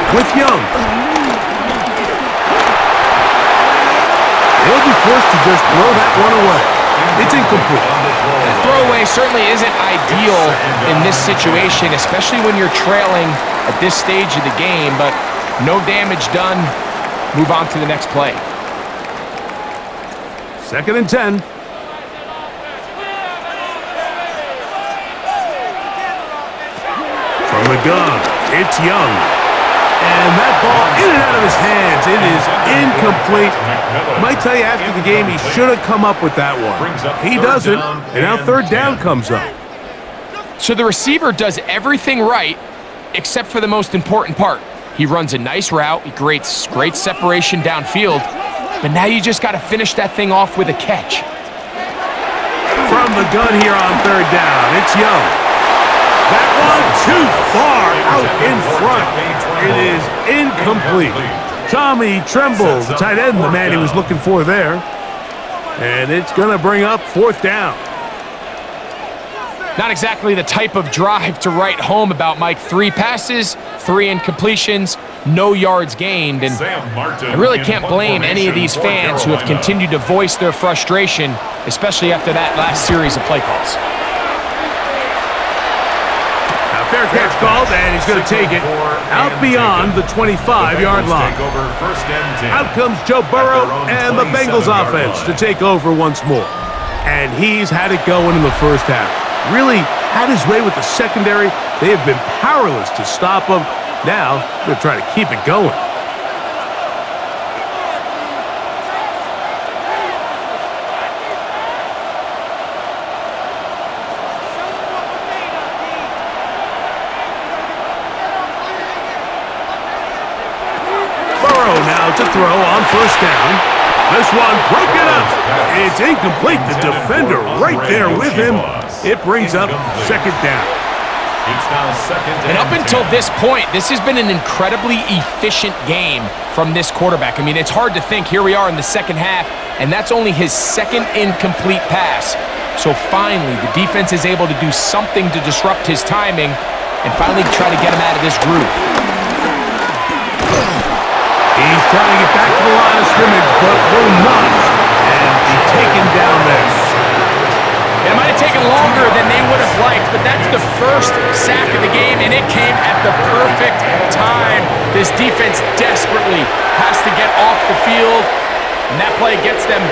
Speaker 1: With Young. He'll be forced to just throw that one away. It's incomplete.
Speaker 2: The throwaway certainly isn't ideal in this situation, especially when you're trailing at this stage of the game, but no damage done. Move on to the next play.
Speaker 1: 2nd and 10. From the gun, it's Young. And that ball in and out of his hands. It is incomplete. Might tell you after the game he should have come up with that one. He doesn't, and now third down comes up.
Speaker 2: So the receiver does everything right except for the most important part. He runs a nice route. He creates great separation downfield. But now you just got to finish that thing off with a catch.
Speaker 1: From the gun here on third down, it's Young. That one too far out in front. It is incomplete. Tommy Tremble, the tight end, the man he was looking for there. And it's going to bring up fourth down.
Speaker 2: Not exactly the type of drive to write home about, Mike. 3 passes, 3 incompletions, no yards gained. And I really can't blame any of these fans who have continued to voice their frustration, especially after that last series of play calls.
Speaker 1: Fair catch called, and he's going to take it out beyond the 25-yard line. Out comes Joe Burrow and the Bengals offense to take over once more. And he's had it going in the first half. Really had his way with the secondary. They have been powerless to stop him. Now they're trying to keep it going. To throw on first down. This one broken up. It's incomplete. The defender right there with him. It brings up second down.
Speaker 3: It's now second down.
Speaker 2: And up until this point, this has been an incredibly efficient game from this quarterback. I mean, it's hard to think here we are in the second half and that's only his second incomplete pass. So finally, the defense is able to do something to disrupt his timing and finally try to get him out of this groove.
Speaker 1: He's trying to get back to the line of scrimmage, but will not. And be taken down there.
Speaker 2: It might have taken longer than they would have liked, but that's the first sack of the game, and it came at the perfect time. This defense desperately has to get off the field, and that play gets them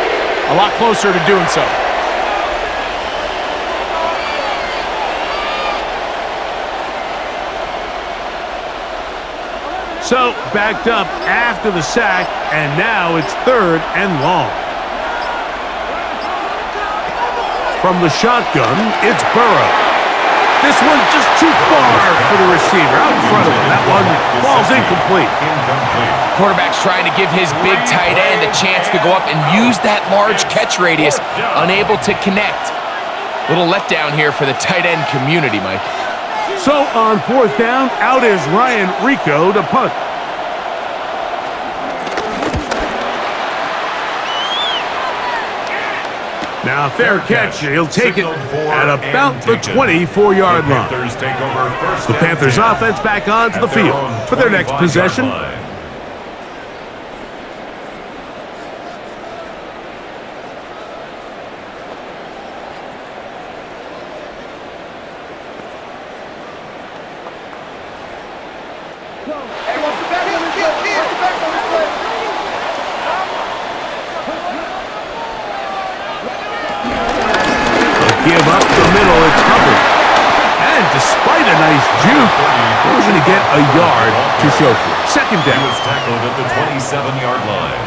Speaker 2: a lot closer to doing so.
Speaker 1: So, backed up after the sack, and now it's 3rd and long. From the shotgun, it's Burrow. This one just too far for the receiver. Out in front of him. That one falls incomplete.
Speaker 2: Quarterback's trying to give his big tight end a chance to go up and use that large catch radius, unable to connect. Little letdown here for the tight end community, Mike.
Speaker 1: So on 4th down, out is Ryan Rico to punt. Now fair catch. He'll take it at about the 24-yard line. The Panthers offense back onto the field for their next possession. Give up the middle, it's Hubbard. And despite a nice juke, we're going to get a yard to show for it. 2nd down.
Speaker 3: He was tackled at the 27-yard line.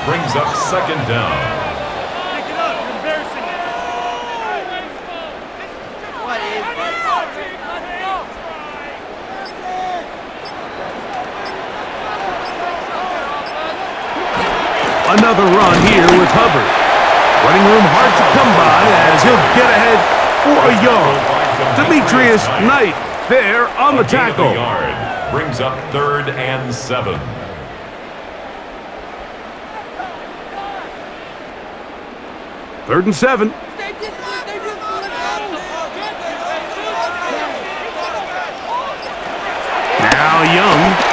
Speaker 3: Brings up 2nd down.
Speaker 5: Pick it up, you're embarrassing. What is this?
Speaker 1: Another run here with Hubbard. Running room hard to come by as he'll get ahead for a yard. Demetrius Knight there on the tackle.
Speaker 3: Brings up 3rd and 7.
Speaker 1: Third and 7. Now Young.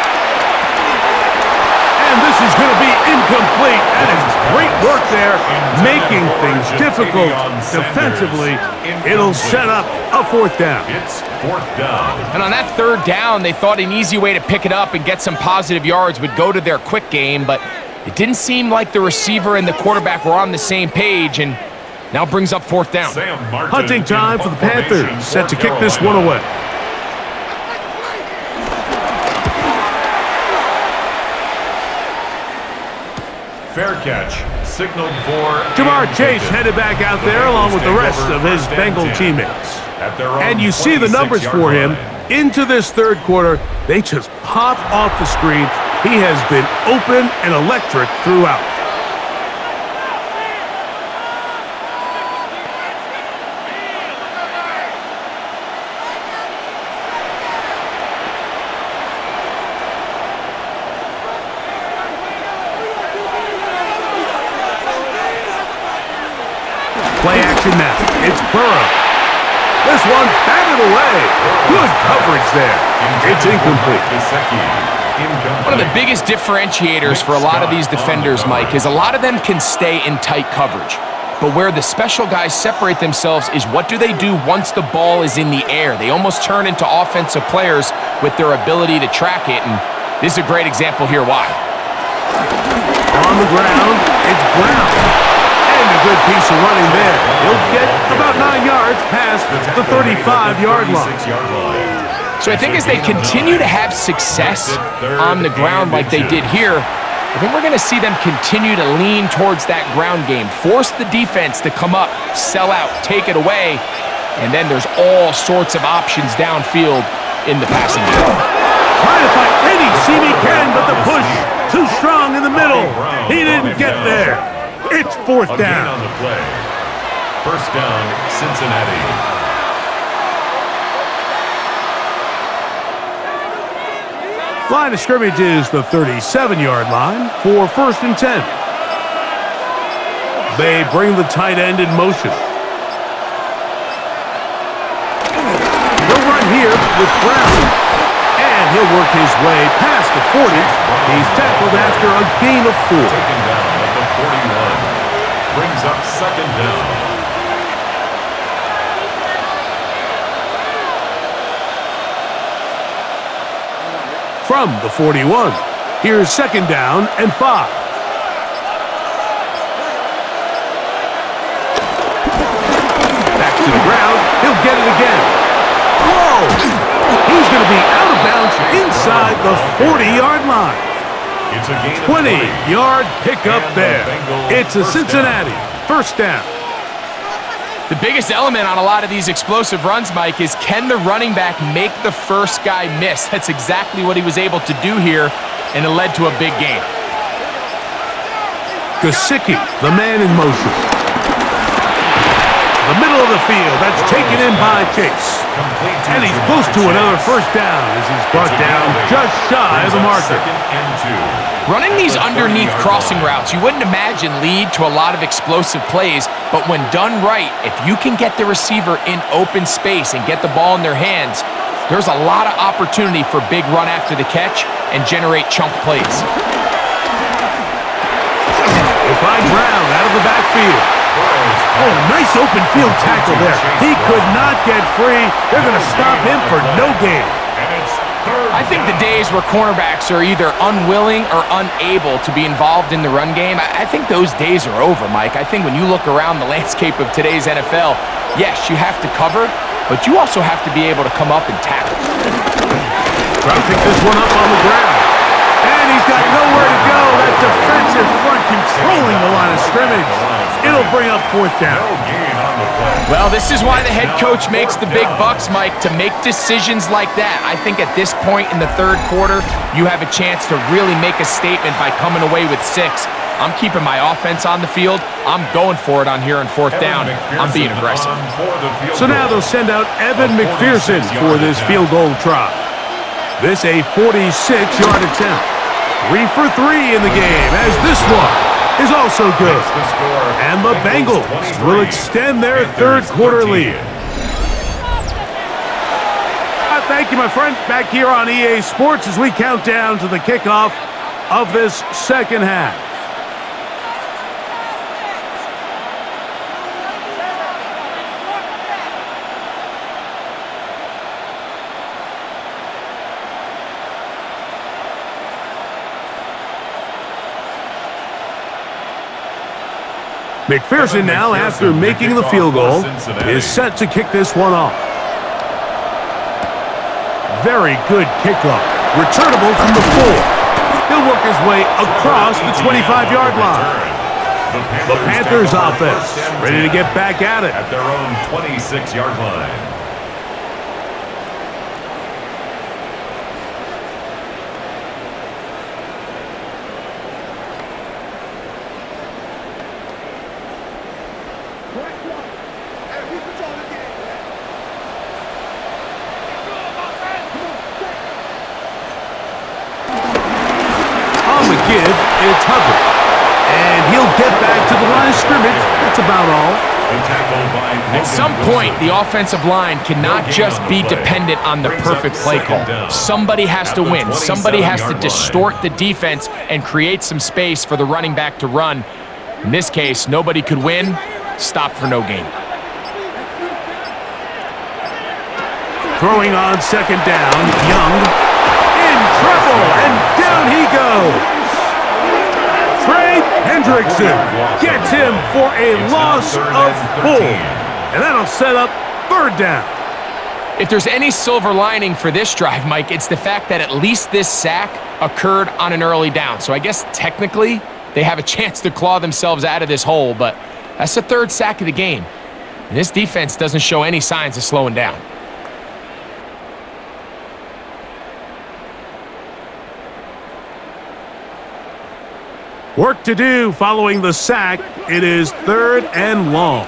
Speaker 1: And this is going to be incomplete. That is great work there, making things difficult defensively. It'll set up a 4th down.
Speaker 3: It's 4th down.
Speaker 2: And on that 3rd down, they thought an easy way to pick it up and get some positive yards would go to their quick game, but it didn't seem like the receiver and the quarterback were on the same page, and now brings up 4th down.
Speaker 1: Hunting time for the Panthers, set to kick this one away.
Speaker 3: Fair catch, signaled for...
Speaker 1: Jamar Chase headed back out there along with the rest of his Bengal teammates. And you see the numbers for him into this 3rd quarter. They just pop off the screen. He has been open and electric throughout. Play action now. It's Burrow. This one batted away. Good coverage there. It's incomplete.
Speaker 2: One of the biggest differentiators for a lot of these defenders, Mike, is a lot of them can stay in tight coverage. But where the special guys separate themselves is what do they do once the ball is in the air? They almost turn into offensive players with their ability to track it, and this is a great example here why.
Speaker 1: On the ground, it's Brown. And a good piece of running there. He'll get about 9 yards past the 35-yard line.
Speaker 2: So I think as they continue to have success on the ground like they did here, I think we're going to see them continue to lean towards that ground game, force the defense to come up, sell out, take it away, and then there's all sorts of options downfield in the passing game.
Speaker 1: Trying to find any seam he can, but the push too strong in the middle. He didn't get there. It's 4th down.
Speaker 3: On the play. 1st down, Cincinnati.
Speaker 1: Line of scrimmage is the 37-yard line for 1st and 10. They bring the tight end in motion. He'll run here with Brown. And he'll work his way past the 40. He's tackled after a gain of 4.
Speaker 3: Taken down at the 41. Brings up second down.
Speaker 1: From the 41, here's second down and 5. Back to the ground, he'll get it again. Whoa! He's going to be out of bounds inside the 40-yard line.
Speaker 3: It's a gain of
Speaker 1: 20-yard pickup there. It's a Cincinnati first down.
Speaker 2: The biggest element on a lot of these explosive runs, Mike, is can the running back make the first guy miss? That's exactly what he was able to do here, and it led to a big gain.
Speaker 1: Gesicki, the man in motion. The middle of the field, that's taken in by Chase. And he's close to another first down as he's brought down just shy of the marker.
Speaker 2: Running these underneath crossing routes, you wouldn't imagine lead to a lot of explosive plays, but when done right, if you can get the receiver in open space and get the ball in their hands, there's a lot of opportunity for big run after the catch and generate chunk plays.
Speaker 1: They find Brown out of the backfield. Oh, nice open field tackle there. He could not get free. They're going to stop him for no gain.
Speaker 2: I think the days where cornerbacks are either unwilling or unable to be involved in the run game, I think those days are over, Mike. I think when you look around the landscape of today's NFL, yes, you have to cover, but you also have to be able to come up and tackle.
Speaker 1: Try to pick this one up on the ground. And he's got nowhere to go. That defensive front controlling the line of scrimmage. It'll bring up fourth down.
Speaker 2: Well, this is why the head coach makes the big bucks, Mike, to make decisions like that. I think at this point in the third quarter, you have a chance to really make a statement by coming away with 6. I'm keeping my offense on the field. I'm going for it on here on fourth down. I'm being aggressive.
Speaker 1: So now they'll send out Evan McPherson for this field goal try. This a 46-yard attempt. 3 for 3 in the game, as this one is also good. And the Bengals will extend their third quarter lead. Thank you, my friend. Back here on EA Sports as we count down to the kickoff of this second half. McPherson now, after making the field goal, is set to kick this one off. Very good kickoff. Returnable from the 4. He'll work his way across the 25-yard line. The Panthers offense ready to get back at it.
Speaker 3: At their own 26-yard line.
Speaker 1: It's Hubbard. And he'll get back to the line of scrimmage. That's about all.
Speaker 2: At some point, the offensive line cannot just be dependent on the perfect play call. Somebody has to win. Somebody has to distort the defense and create some space for the running back to run. In this case, nobody could win. Stop for no gain.
Speaker 1: Throwing on second down, Young in trouble, and down he goes. Trey Hendrickson gets him for a loss of 4. And that'll set up third down.
Speaker 2: If there's any silver lining for this drive, Mike, it's the fact that at least this sack occurred on an early down. So I guess technically they have a chance to claw themselves out of this hole, but that's the third sack of the game. And this defense doesn't show any signs of slowing down.
Speaker 1: Work to do following the sack. It is third and long.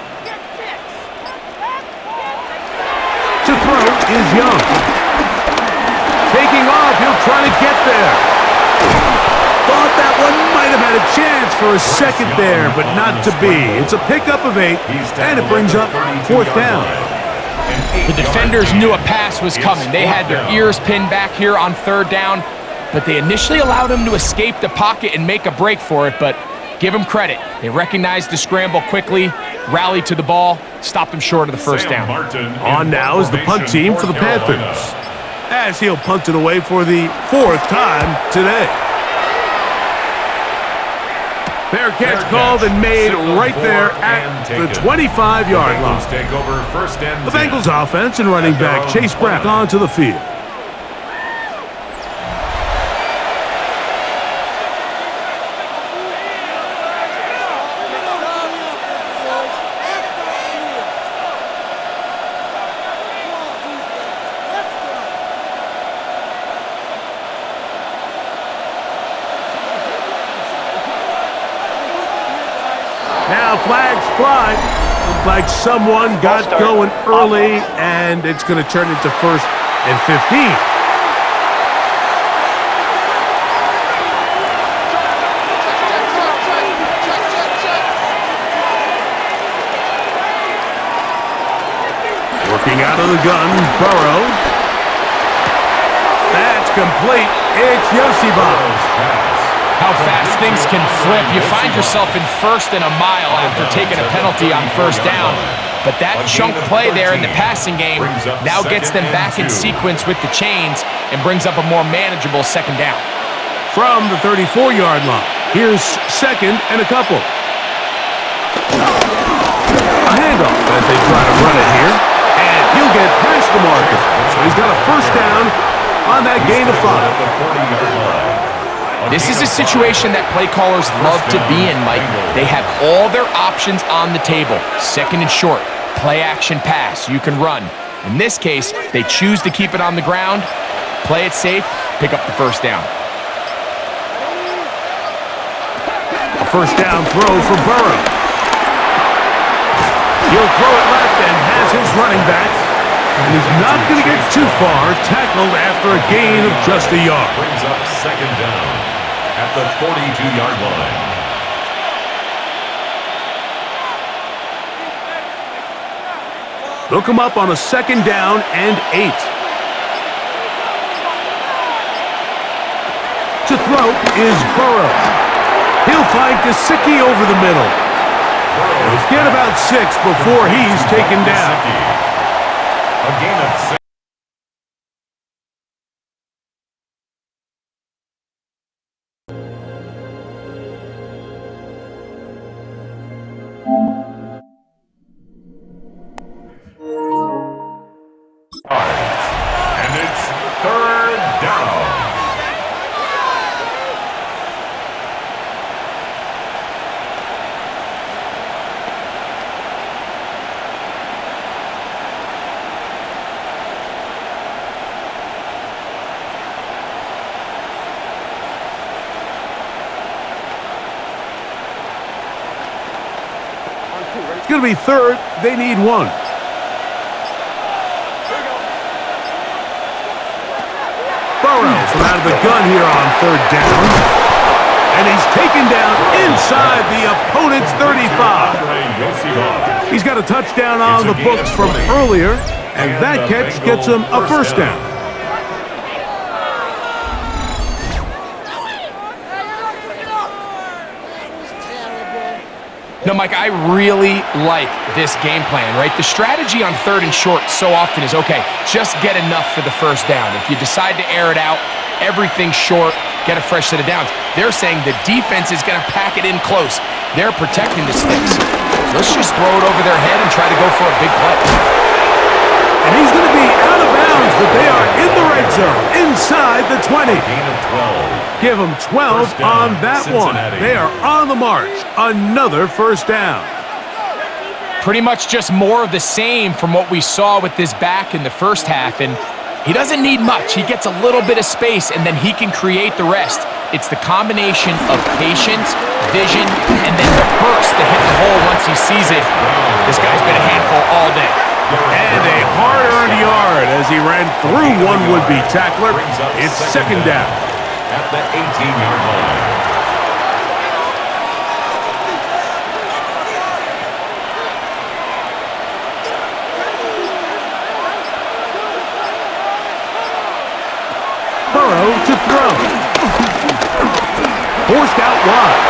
Speaker 1: To throw is Young. Taking off, he'll try to get there. Thought that one might have had a chance for a second there, but not to be. It's a pickup of 8, and it brings up 4th down.
Speaker 2: The defenders knew a pass was coming. They had their ears pinned back here on 3rd down, but they initially allowed him to escape the pocket and make a break for it, but give them credit. They recognized the scramble quickly, rallied to the ball, stopped him short of the 1st down.
Speaker 1: On now is the punt team for the Panthers, as he'll punt it away for the 4th time today. Fair catch called and made right there at the 25-yard line. The Bengals offense and running back Chase Brown onto the field. Now flags fly. Looks like someone got going early, and it's going to turn into 1st and 15. Working out of the gun, Burrow. That's complete. It's Yoshiba.
Speaker 2: How fast things can flip. You find yourself in 1st and a mile after taking a penalty on 1st down. But that chunk play there in the passing game now gets them back in sequence with the chains and brings up a more manageable 2nd down.
Speaker 1: From the 34-yard line, here's 2nd and a couple. A handoff as they try to run it here. And he'll get past the marker. So he's got a 1st down on that gain of 5.
Speaker 2: This is a situation that play callers love to be in, Mike. They have all their options on the table. 2nd and short, play action pass, you can run. In this case, they choose to keep it on the ground, play it safe, pick up the 1st down.
Speaker 1: A 1st down throw for Burrow. He'll throw it left and has his running back. And he's not going to get too far, tackled after a gain of just a yard.
Speaker 3: Brings up 2nd down at the 42-yard line.
Speaker 1: Look him up on a 2nd down and 8. To throw is Burrow. He'll find Gesicki over the middle. He'll get about 6 before he's taken down.
Speaker 3: A gain of 6. And it's 3rd down.
Speaker 1: It's going to be 3rd. They need 1. Burrow from out of the gun here on 3rd down. And he's taken down inside the opponent's 35. He's got a touchdown on the books from earlier, and that catch gets him a 1st down.
Speaker 2: No, Mike, I really like this game plan, right? The strategy on 3rd and short so often is, okay, just get enough for the 1st down. If you decide to air it out, everything's short, get a fresh set of downs. They're saying the defense is going to pack it in close. They're protecting the sticks. So let's just throw it over their head and try to go for a big play.
Speaker 1: And he's going to be out of bounds, but they are in the red zone, inside the 20.
Speaker 3: Gain of 12.
Speaker 1: Give them 12 on that one. They are on the march. Another 1st down.
Speaker 2: Pretty much just more of the same from what we saw with this back in the 1st half, and he doesn't need much. He gets a little bit of space, and then he can create the rest. It's the combination of patience, vision, and then the burst to hit the hole once he sees it. This guy's been a handful all day.
Speaker 1: And a hard-earned yard as he ran through one would-be tackler. It's 2nd down.
Speaker 3: At the 18-yard line.
Speaker 1: Burrow to throw. Forced out wide.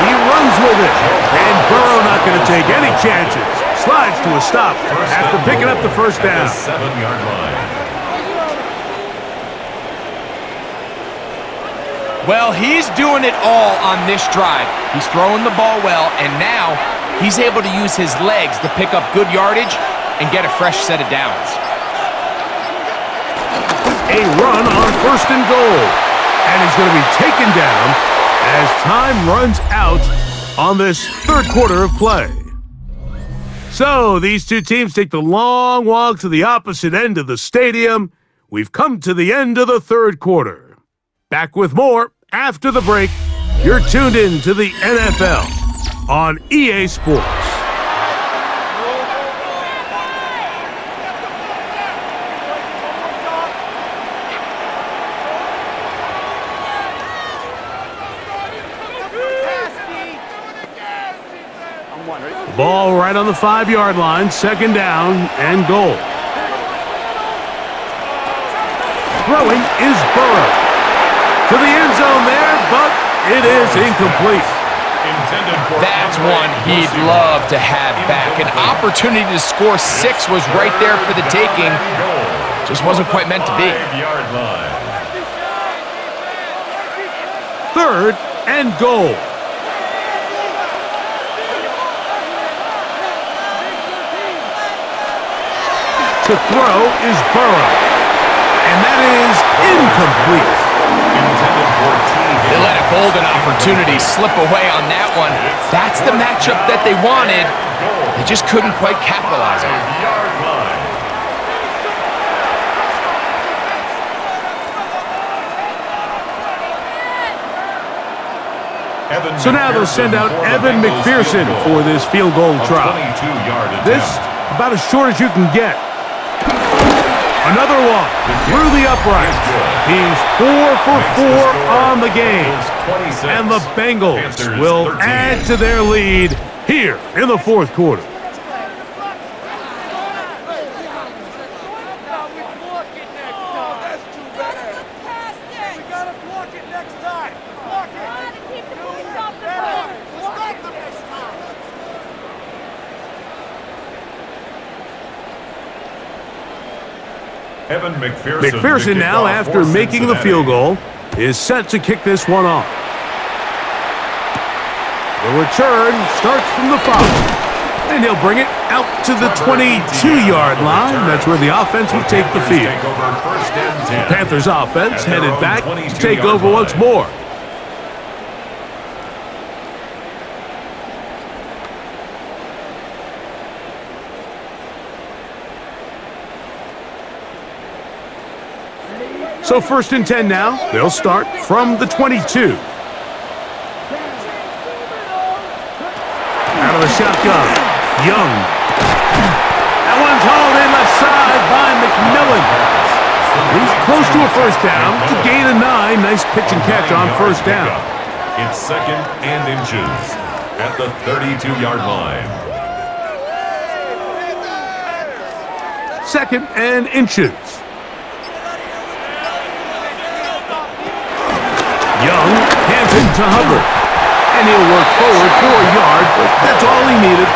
Speaker 1: He runs with it. And Burrow not going to take any chances. Slides to a stop after picking up the first down.
Speaker 3: 7-yard line.
Speaker 2: Well, he's doing it all on this drive. He's throwing the ball well, and now he's able to use his legs to pick up good yardage and get a fresh set of downs.
Speaker 1: A run on 1st and goal. And he's going to be taken down as time runs out on this 3rd quarter of play. So these two teams take the long walk to the opposite end of the stadium. We've come to the end of the 3rd quarter. Back with more after the break. You're tuned in to the NFL on EA Sports. Ball right on the 5-yard line, 2nd down and goal. Throwing is Burrow. To the end zone there, but it is incomplete.
Speaker 2: That's one he'd love to have back. An opportunity to score 6 was right there for the taking. Just wasn't quite meant to be.
Speaker 1: 3rd and goal. To throw is Burrow. And that is incomplete.
Speaker 2: They let a golden opportunity slip away on that one. That's the matchup that they wanted. They just couldn't quite capitalize on it.
Speaker 1: So now they'll send out Evan McPherson for this field goal try. This, about as short as you can get. Another one through the uprights. He's 4 for 4 on the game. And the Bengals will add to their lead here in the 4th quarter. McPherson now, after making the field goal, is set to kick this one off. The return starts from the 5, and he'll bring it out to the 22-yard line. That's where the offense will take the field. The Panthers offense headed back to take over once more. So 1st and 10 now. They'll start from the 22. Out of the shotgun. Young. That one's hauled in left side by McMillan. He's close to a 1st down to gain a 9. Nice pitch and catch on 1st down.
Speaker 3: It's 2nd and inches at the 32-yard line.
Speaker 1: 2nd and inches. Young hands it to Hubbard. And he'll work forward for a yard, but that's all he needed.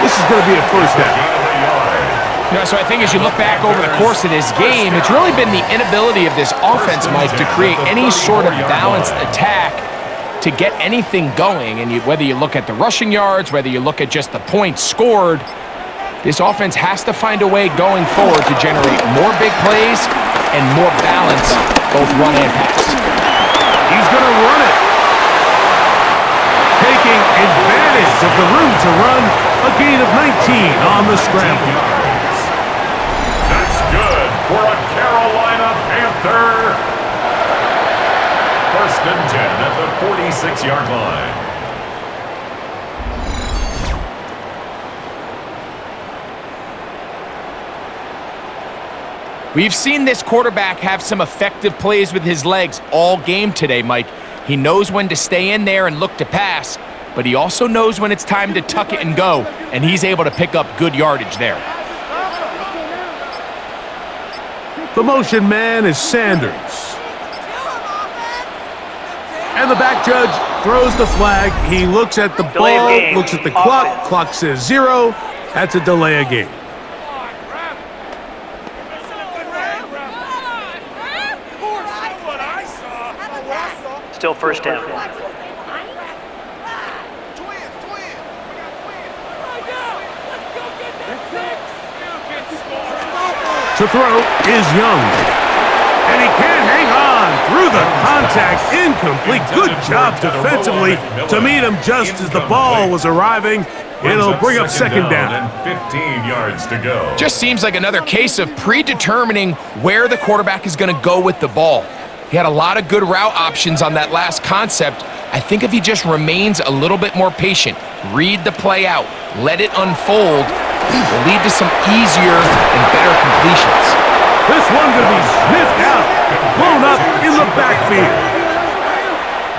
Speaker 1: This is going to be a 1st down.
Speaker 2: So I think as you look back over the course of this game, it's really been the inability of this offense, Mike, to create any sort of balanced attack to get anything going. And whether you look at the rushing yards, whether you look at just the points scored, this offense has to find a way going forward to generate more big plays and more balance, both run and pass.
Speaker 1: He's going to run it. Taking advantage of the room to run, a gain of 19 on the scramble.
Speaker 3: That's good for a Carolina Panther. 1st and 10 at the 46-yard line.
Speaker 2: We've seen this quarterback have some effective plays with his legs all game today, Mike. He knows when to stay in there and look to pass, but he also knows when it's time to tuck it and go, and he's able to pick up good yardage there.
Speaker 1: The motion man is Sanders. And the back judge throws the flag. He looks at the
Speaker 4: Delay of
Speaker 1: ball,
Speaker 4: game.
Speaker 1: looks at the clock.
Speaker 4: Offense.
Speaker 1: Clock says 0. That's a delay of game.
Speaker 4: Still first down.
Speaker 1: To throw is Young. And he can't hang on through the contact. Incomplete. Good job defensively to meet him just as the ball was arriving. It'll bring up second down.
Speaker 3: And 15 yards to go.
Speaker 2: Just seems like another case of predetermining where the quarterback is going to go with the ball. He had a lot of good route options on that last concept. I think if he just remains a little bit more patient, read the play out, let it unfold, will lead to some easier and better completions.
Speaker 1: This one going to be sniffed out, blown up in the backfield.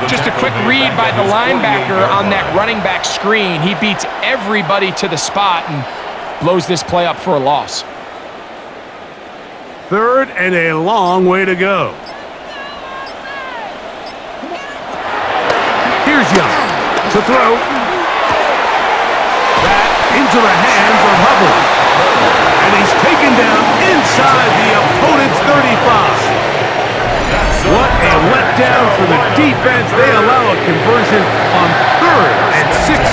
Speaker 2: Just a quick read by the linebacker on that running back screen. He beats everybody to the spot and blows this play up for a loss.
Speaker 1: Third and a long way to go. Here's Young to throw. That into the hands of Hubbard. And he's taken down inside the opponent's 35. What a letdown for the defense. They allow a conversion on 3rd and 16.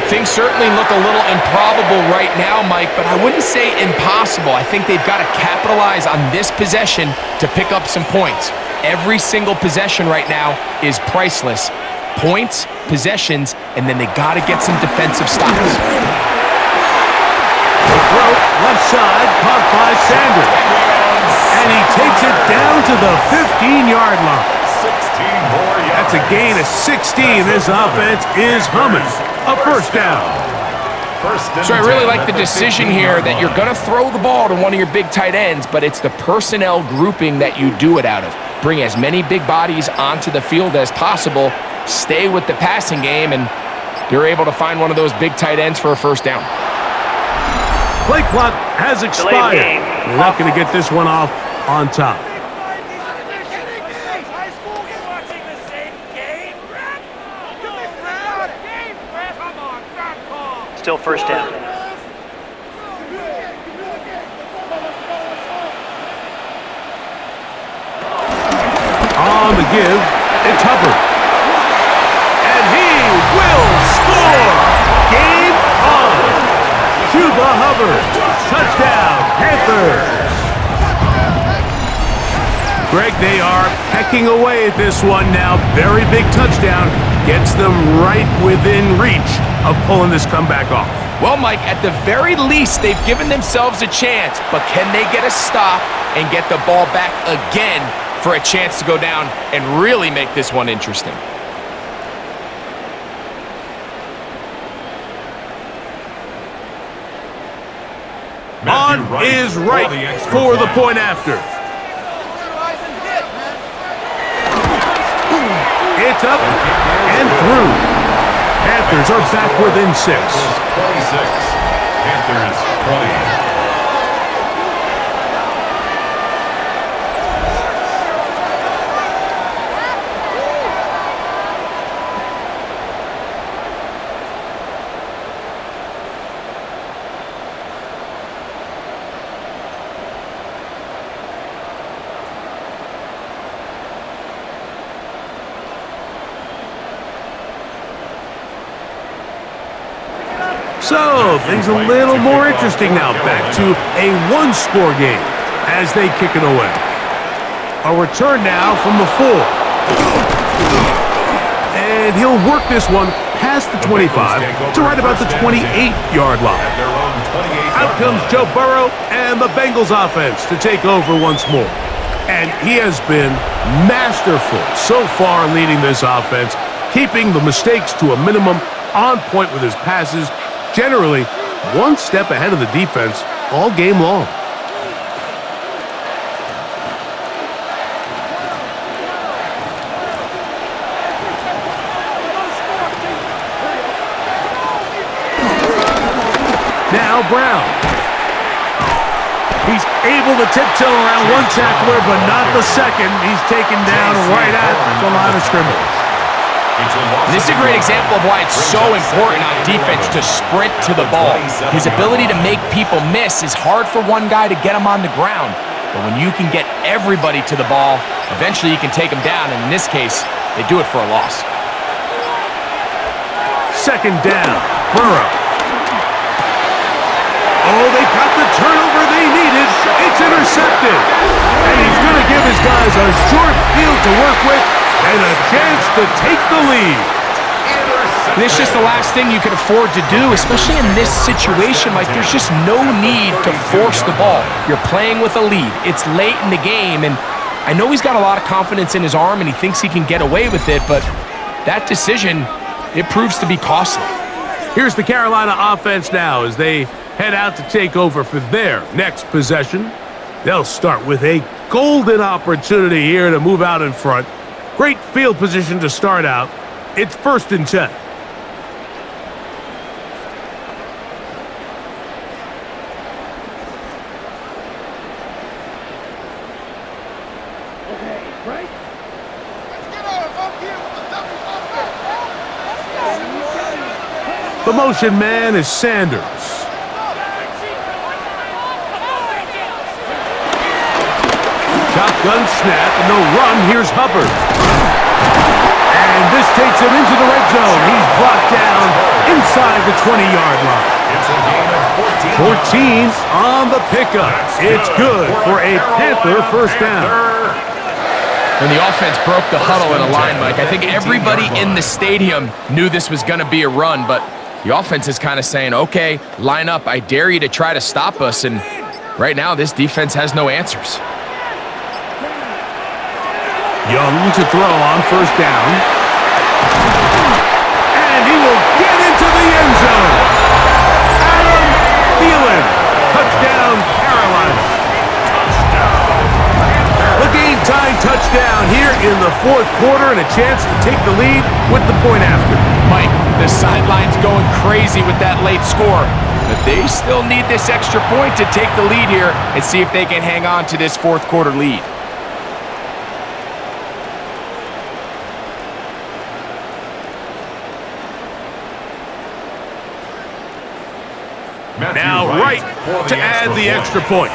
Speaker 2: Things certainly look a little improbable right now, Mike, but I wouldn't say impossible. I think they've got to capitalize on this possession to pick up some points. Every single possession right now is priceless. Points, possessions, and then they got to get some defensive stops.
Speaker 1: The throw, left side, caught by Sanders. And he takes it down to the 15-yard line.
Speaker 3: 16 more yards.
Speaker 1: That's a gain of 16. This offense is humming. A first down.
Speaker 2: So I really like the decision here that you're going to throw the ball to one of your big tight ends, but it's the personnel grouping that you do it out of. Bring as many big bodies onto the field as possible, stay with the passing game, and you're able to find one of those big tight ends for a first down.
Speaker 1: Play clock has expired. We're not going to get this one off on top.
Speaker 4: Still first down.
Speaker 1: On the give, it's Hubbard. And he will score! Game on! Chuba Hubbard, touchdown, Panthers! Greg, they are pecking away at this one now. Very big touchdown. Gets them right within reach of pulling this comeback off.
Speaker 2: Well, Mike, at the very least, they've given themselves a chance, but can they get a stop and get the ball back again for a chance to go down and really make this one interesting?
Speaker 1: On is right for the point after. It's up and through. Panthers are back within 6.
Speaker 3: 26. Panthers 20.
Speaker 1: So, things a little more interesting now. Back to a one-score game as they kick it away. A return now from the 4. And he'll work this one past the 25 to right about the 28-yard line. Out comes Joe Burrow and the Bengals offense to take over once more. And he has been masterful so far leading this offense, keeping the mistakes to a minimum, on point with his passes, generally one step ahead of the defense all game long. Now Brown. He's able to tiptoe around one tackler, but not the second. He's taken down right at the line of scrimmage.
Speaker 2: This is a great example of why it's so important on defense to sprint to the ball. His ability to make people miss is hard for one guy to get him on the ground. But when you can get everybody to the ball, eventually you can take them down. And in this case, they do it for a loss.
Speaker 1: Second down, Burrow. Oh, they got the turnover they needed. It's intercepted. And he's going to give his guys a short field to work with and a chance to take the lead.
Speaker 2: This is just the last thing you can afford to do, especially in this situation. Like, there's just no need to force the ball. You're playing with a lead. It's late in the game, and I know he's got a lot of confidence in his arm, and he thinks he can get away with it, but that decision, it proves to be costly.
Speaker 1: Here's the Carolina offense now as they head out to take over for their next possession. They'll start with a golden opportunity here to move out in front. Great field position to start out. It's 1st and 10. The motion man is Sanders. Shotgun snap, and the run. Here's Hubbard. And this takes him into the red zone. He's brought down inside the 20-yard line.
Speaker 3: It's a gain of 14.
Speaker 1: 14 on the pickup. It's good for a Panther first down.
Speaker 2: When the offense broke the huddle in a line, Mike, I think everybody in the stadium knew this was going to be a run, but the offense is kind of saying, okay, line up. I dare you to try to stop us, and right now this defense has no answers.
Speaker 1: Young to throw on first down. And he will get into the end zone. Adam Thielen. Touchdown, Carolina. The game-time touchdown here in the 4th quarter and a chance to take the lead with the point after.
Speaker 2: Mike, the sideline's going crazy with that late score, but they still need this extra point to take the lead here and see if they can hang on to this 4th quarter lead.
Speaker 1: Now right to add the extra point.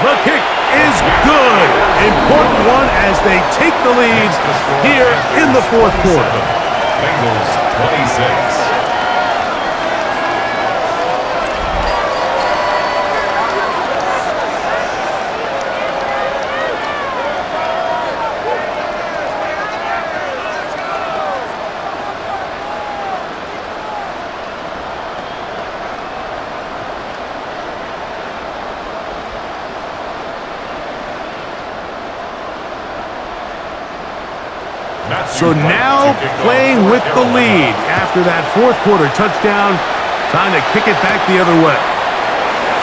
Speaker 1: The kick is good. Important one as they take the lead here in the 4th quarter.
Speaker 3: Bengals 26.
Speaker 1: So now playing with the lead after that 4th quarter touchdown, time to kick it back the other way.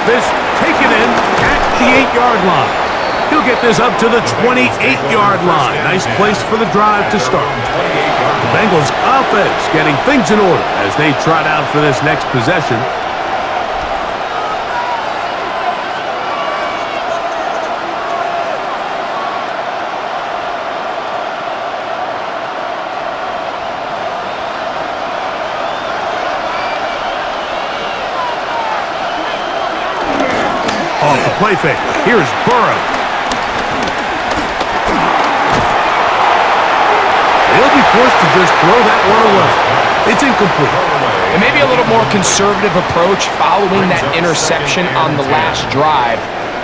Speaker 1: This taken in at the 8-yard line. He'll get this up to the 28-yard line. Nice place for the drive to start. The Bengals offense getting things in order as they trot out for this next possession. Off the play fake. Here's Burrow. He'll be forced to just throw that one away. It's incomplete.
Speaker 2: And maybe a little more conservative approach following that interception on the last drive.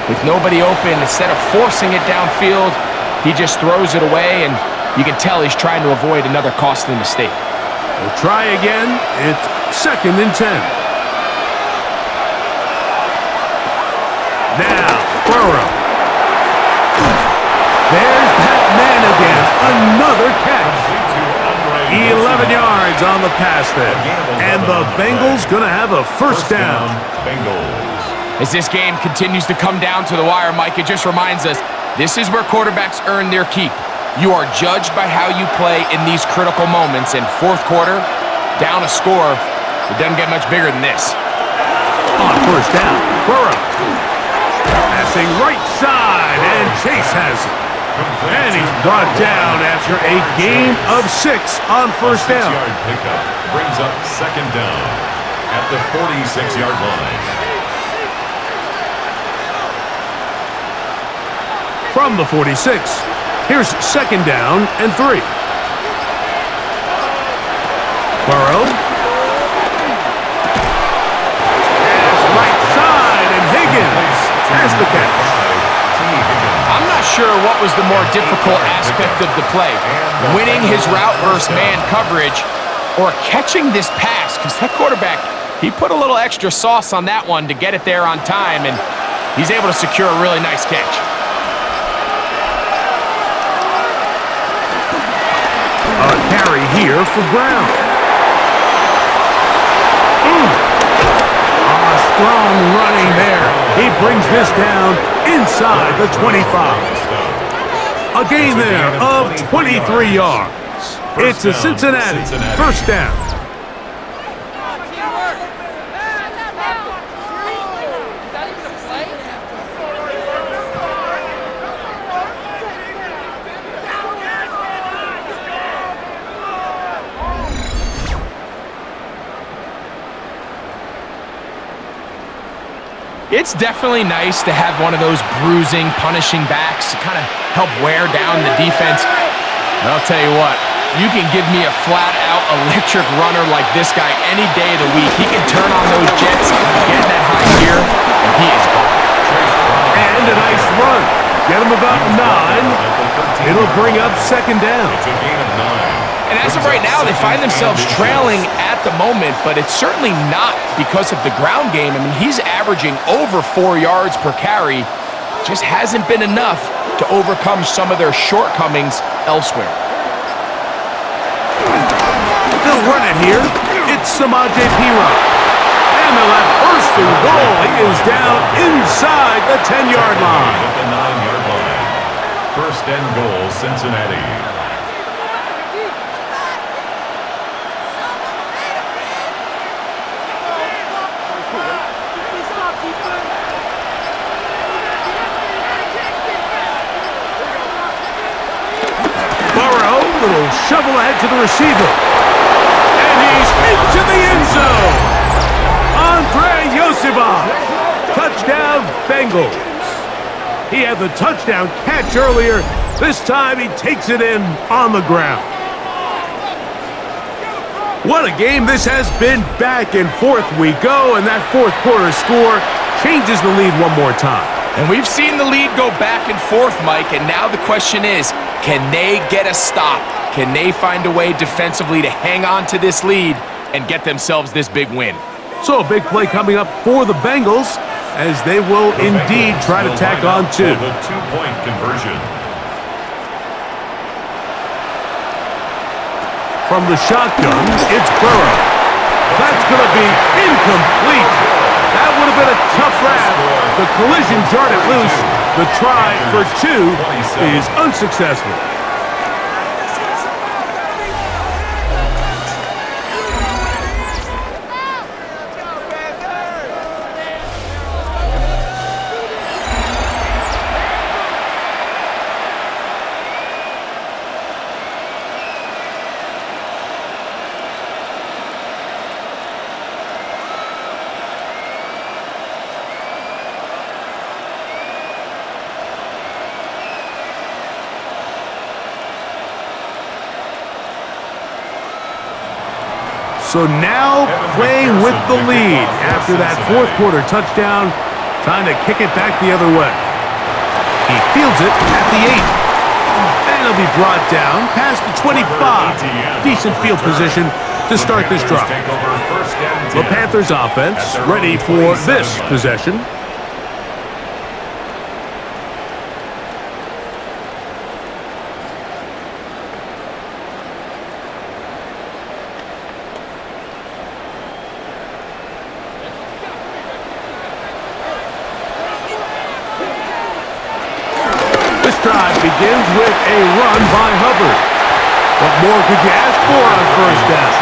Speaker 2: With nobody open, instead of forcing it downfield, he just throws it away, and you can tell he's trying to avoid another costly mistake.
Speaker 1: We'll try again. It's 2nd and 10. Now, Burrow. There's that man again. Another catch. 11 yards on the pass there. And the Bengals going to have a first down.
Speaker 2: As this game continues to come down to the wire, Mike, it just reminds us, this is where quarterbacks earn their keep. You are judged by how you play in these critical moments. In 4th quarter, down a score, It doesn't get much bigger than this.
Speaker 1: On first down, Burrow. Passing right side, and Chase has it. And he's brought down after a gain of 6 on first down.
Speaker 3: A 6-yard pickup brings up second down at the 46-yard line.
Speaker 1: From the 46, here's second down and 3. Burrow. Pass right side, and Higgins has the catch.
Speaker 2: I'm not sure what was the more difficult aspect of the play, winning his route versus man coverage or catching this pass, because that quarterback, he put a little extra sauce on that one to get it there on time, and he's able to secure a really nice catch.
Speaker 1: A carry here for Brown. Strong running there. He brings this down inside the 25. A gain there of 23 yards. It's a Cincinnati first down.
Speaker 2: It's definitely nice to have one of those bruising, punishing backs to kind of help wear down the defense. And I'll tell you what, you can give me a flat-out electric runner like this guy any day of the week. He can turn on those jets, get in that high gear, and he is gone.
Speaker 1: And a nice run. Get him about 9. It'll bring up second down.
Speaker 3: It's a gain of 9.
Speaker 2: And as of right now, they find themselves trailing at the moment, but it's certainly not because of the ground game. I mean, he's averaging over 4 yards per carry. Just hasn't been enough to overcome some of their shortcomings elsewhere.
Speaker 1: They'll run it here. It's Samaje Perine. And they'll have first and goal. He is down inside the 10-yard line.
Speaker 3: At the 9-yard line. First and goal, Cincinnati.
Speaker 1: Little shovel ahead to the receiver. And he's into the end zone. Andre Yosibov. Touchdown, Bengals. He had the touchdown catch earlier. This time he takes it in on the ground. What a game this has been. Back and forth we go, and that fourth quarter score changes the lead one more time.
Speaker 2: And we've seen the lead go back and forth, Mike, and now the question is, can they get a stop? Can they find a way defensively to hang on to this lead and get themselves this big win?
Speaker 1: So a big play coming up for the Bengals as they will indeed try to tack on 2.
Speaker 3: The 2-point conversion.
Speaker 1: From the shotgun, it's Burrow. That's going to be incomplete. That would have been a tough grab. The collision jarred it loose. The try for 2 is unsuccessful. So now playing with the lead after that fourth quarter touchdown, trying to kick it back the other way. He fields it at the 8. And he'll be brought down past the 25. Decent field position to start this drive. The Panthers offense ready for this possession. Drive begins with a run by Hubbard. What more could you ask for on first down?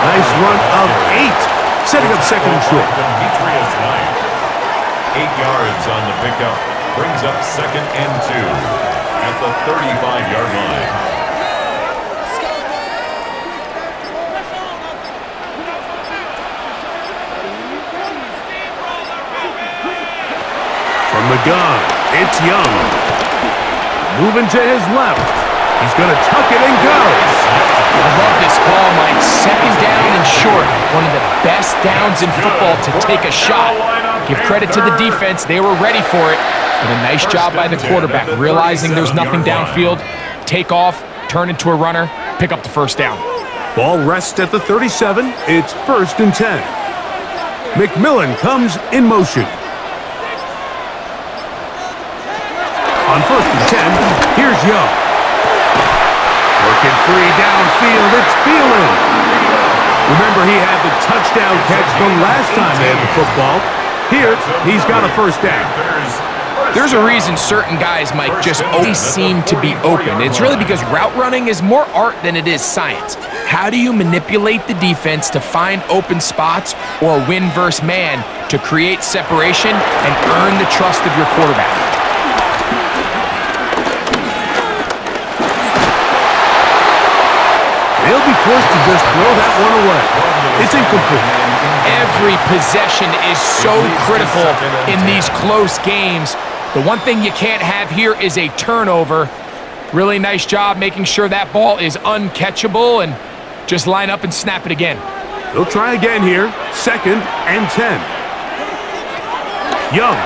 Speaker 1: Nice run of 8 setting up second and short.
Speaker 3: 8 yards on the pickup. Brings up 2nd and 2 at the 35-yard line.
Speaker 1: From the gun, it's Young. Moving to his left. He's going to tuck it and go.
Speaker 2: I love this call, Mike. 2nd down and short. One of the best downs in football to take a shot. Give credit to the defense. They were ready for it. But a nice job by the quarterback, realizing there's nothing downfield. Take off, turn into a runner, pick up the first down.
Speaker 1: Ball rests at the 37. It's 1st and 10. McMillan comes in motion. On 1st and 10, here's Young. Working free downfield, it's Thielen. Remember, he had the touchdown catch the last time they had the football. Here, he's got a first down.
Speaker 2: There's a reason certain guys, Mike, just always seem to be open. It's really because route running is more art than it is science. How do you manipulate the defense to find open spots or win versus man to create separation and earn the trust of your quarterback?
Speaker 1: They'll be forced to just throw that one away. It's incomplete.
Speaker 2: Every possession is so critical in these close games. The one thing you can't have here is a turnover. Really nice job making sure that ball is uncatchable and just line up and snap it again.
Speaker 1: They'll try again here. 2nd and 10. Young.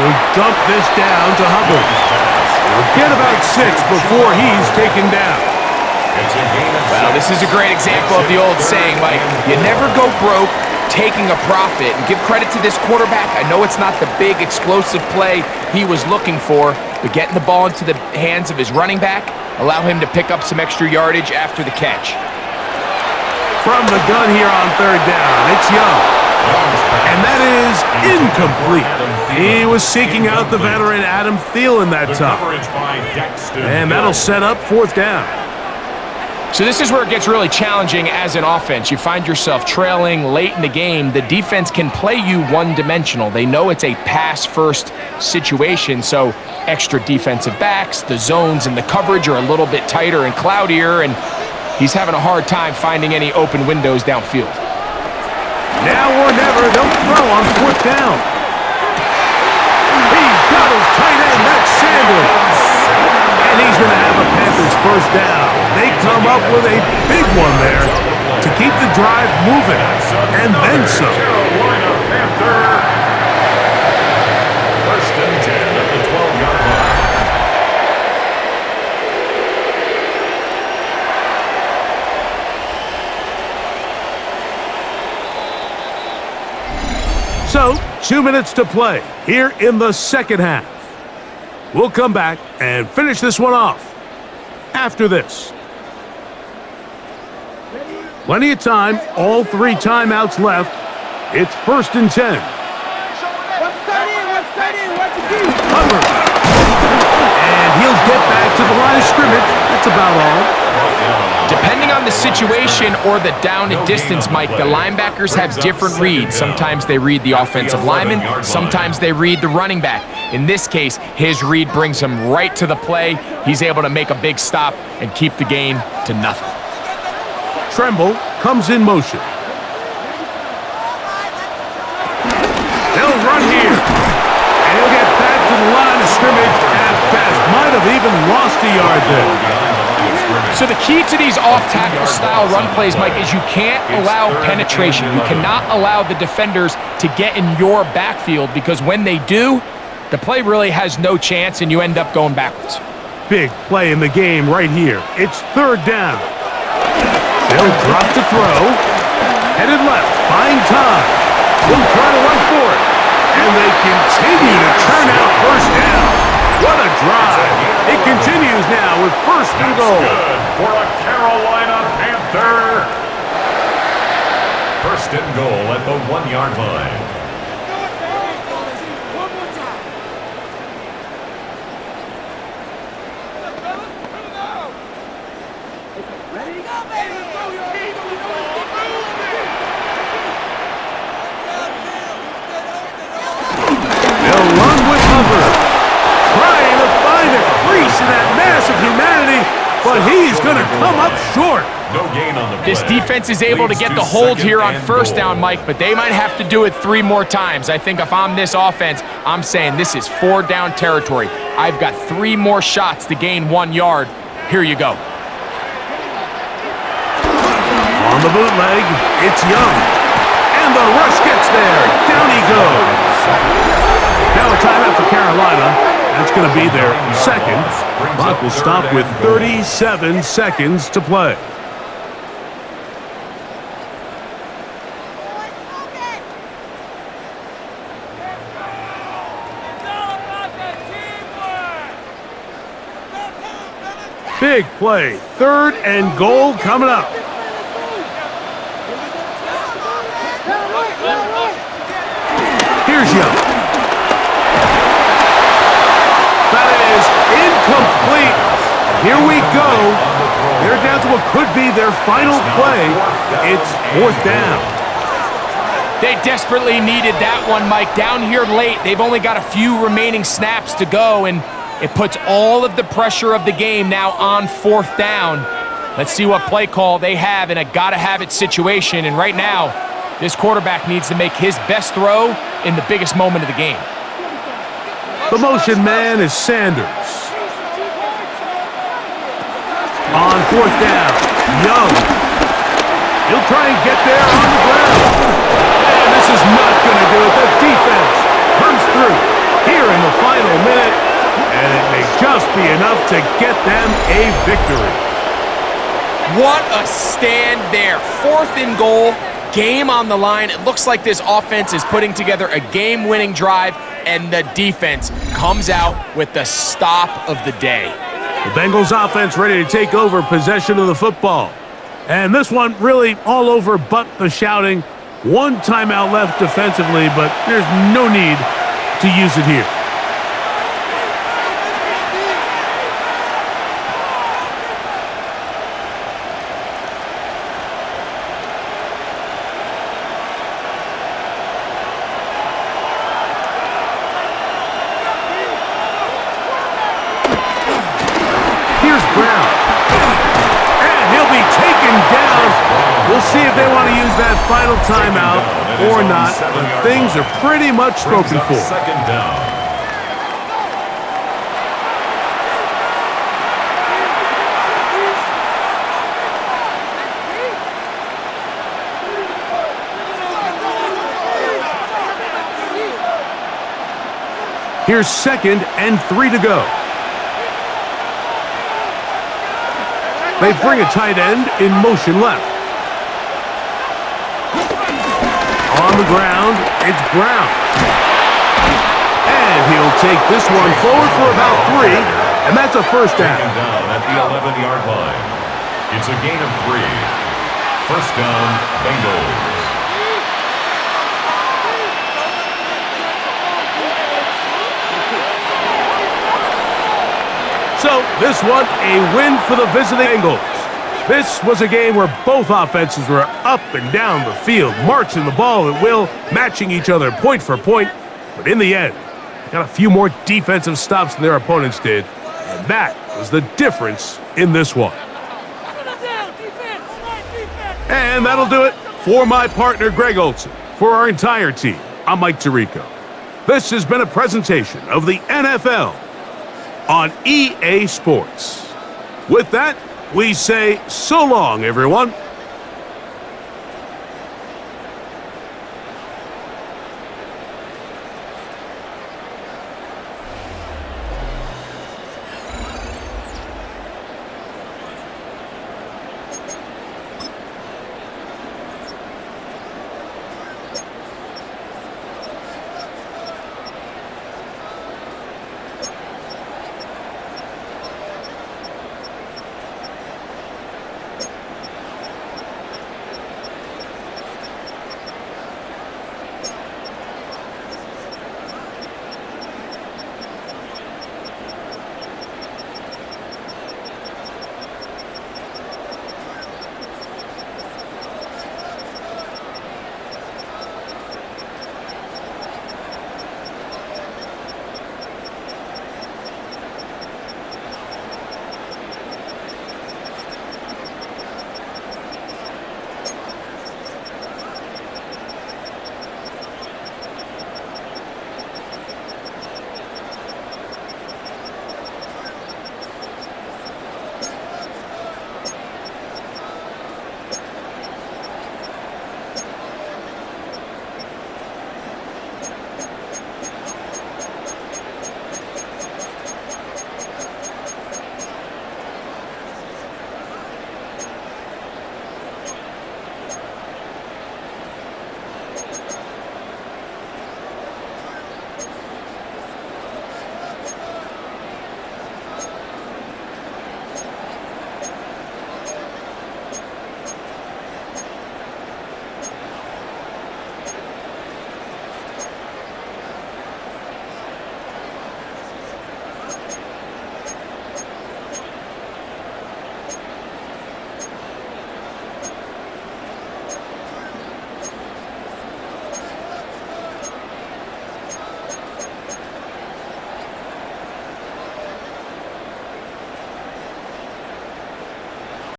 Speaker 1: He'll dump this down to Hubbard. He'll get about 6 before he's taken down.
Speaker 2: Well, this is a great example of the old saying, Mike, you never go broke taking a profit. And give credit to this quarterback. I know it's not the big explosive play he was looking for, but getting the ball into the hands of his running back, allow him to pick up some extra yardage after the catch.
Speaker 1: From the gun here on 3rd down, it's Young. And that is incomplete. He was seeking out the veteran Adam Thielen that time. And that'll set up 4th down.
Speaker 2: So this is where it gets really challenging as an offense. You find yourself trailing late in the game. The defense can play you one-dimensional. They know it's a pass-first situation, so extra defensive backs, the zones and the coverage are a little bit tighter and cloudier, and he's having a hard time finding any open windows downfield.
Speaker 1: Now or never, they'll throw on 4th down. He's got his tight end, that's Sanders. And he's going to have a Panthers first down. They come up with a big one there to keep the drive moving, and then some.
Speaker 3: Carolina Panther. 1st and 10 at the 12-yard line.
Speaker 1: So, 2 minutes to play here in the 2nd half. We'll come back and finish this one off after this. Plenty of time, all 3 timeouts left. It's 1st and 10. Hubbard. And he'll get back to the line of scrimmage. That's about all.
Speaker 2: Depending on the situation or the down and distance, Mike, the linebackers have different reads. Sometimes they read the offensive lineman, sometimes they read the running back. In this case, his read brings him right to the play. He's able to make a big stop and keep the gain to nothing.
Speaker 1: Tremble comes in motion. They'll run here. And he'll get back to the line of scrimmage at best. Might have even lost a yard there.
Speaker 2: So the key to these off-tackle style run plays, Mike, is you can't allow penetration. You cannot allow the defenders to get in your backfield, because when they do, the play really has no chance and you end up going backwards.
Speaker 1: Big play in the game right here. It's 3rd down. They'll drop to throw. Headed left, buying time. They'll try to run for it. And they continue to turn out 1st down. What a drive. It continues now with 1st and goal.
Speaker 3: Good for a Carolina Panther. 1st and goal at the 1-yard line.
Speaker 1: They'll run with Hubbard. Trying to find a crease in that mass of humanity, but he's going to come up short.
Speaker 3: No gain on the play.
Speaker 2: This defense is able to get the hold here on first down, Mike, but they might have to do it 3 more times. I think if I'm this offense, I'm saying this is 4 down territory. I've got 3 more shots to gain 1 yard. Here you go.
Speaker 1: On the bootleg, it's Young. And the rush gets there. Down he goes. Now a timeout for Carolina. That's going to be their second. Clock will stop with 37 seconds to play. Big play. 3rd and goal coming up. Here's Young. That is incomplete. Here we go. They're down to what could be their final play. It's 4th down.
Speaker 2: They desperately needed that one, Mike. Down here late, they've only got a few remaining snaps to go, and it puts all of the pressure of the game now on 4th down. Let's see what play call they have in a gotta-have-it situation, and right now, this quarterback needs to make his best throw in the biggest moment of the game.
Speaker 1: The motion man is Sanders. On 4th down, Young. He'll try and get there on the ground. And this is not going to do it. The defense comes through here in the final minute, and it may just be enough to get them a victory.
Speaker 2: What a stand there. 4th and goal, game on the line. It looks like this offense is putting together a game-winning drive, and the defense comes out with the stop of the day.
Speaker 1: The Bengals offense ready to take over possession of the football. And this one really all over but the shouting. 1 timeout left defensively, but there's no need to use it here. We'll see if they want to use that final timeout or not, but things are pretty much spoken for.
Speaker 3: 2nd down.
Speaker 1: Here's 2nd and 3 to go. They bring a tight end in motion left. On the ground, it's Brown. And he'll take this one forward for about 3, and that's a 1st down.
Speaker 3: Down at the 11-yard line. It's a gain of 3. 1st down, Bengals.
Speaker 1: So this one, a win for the visiting Bengals. This was a game where both offenses were up and down the field, marching the ball at will, matching each other point for point. But in the end, they got a few more defensive stops than their opponents did, and that was the difference in this one. And that'll do it for my partner, Greg Olson. For our entire team, I'm Mike Tirico. This has been a presentation of the NFL on EA Sports. With that, we say so long, everyone.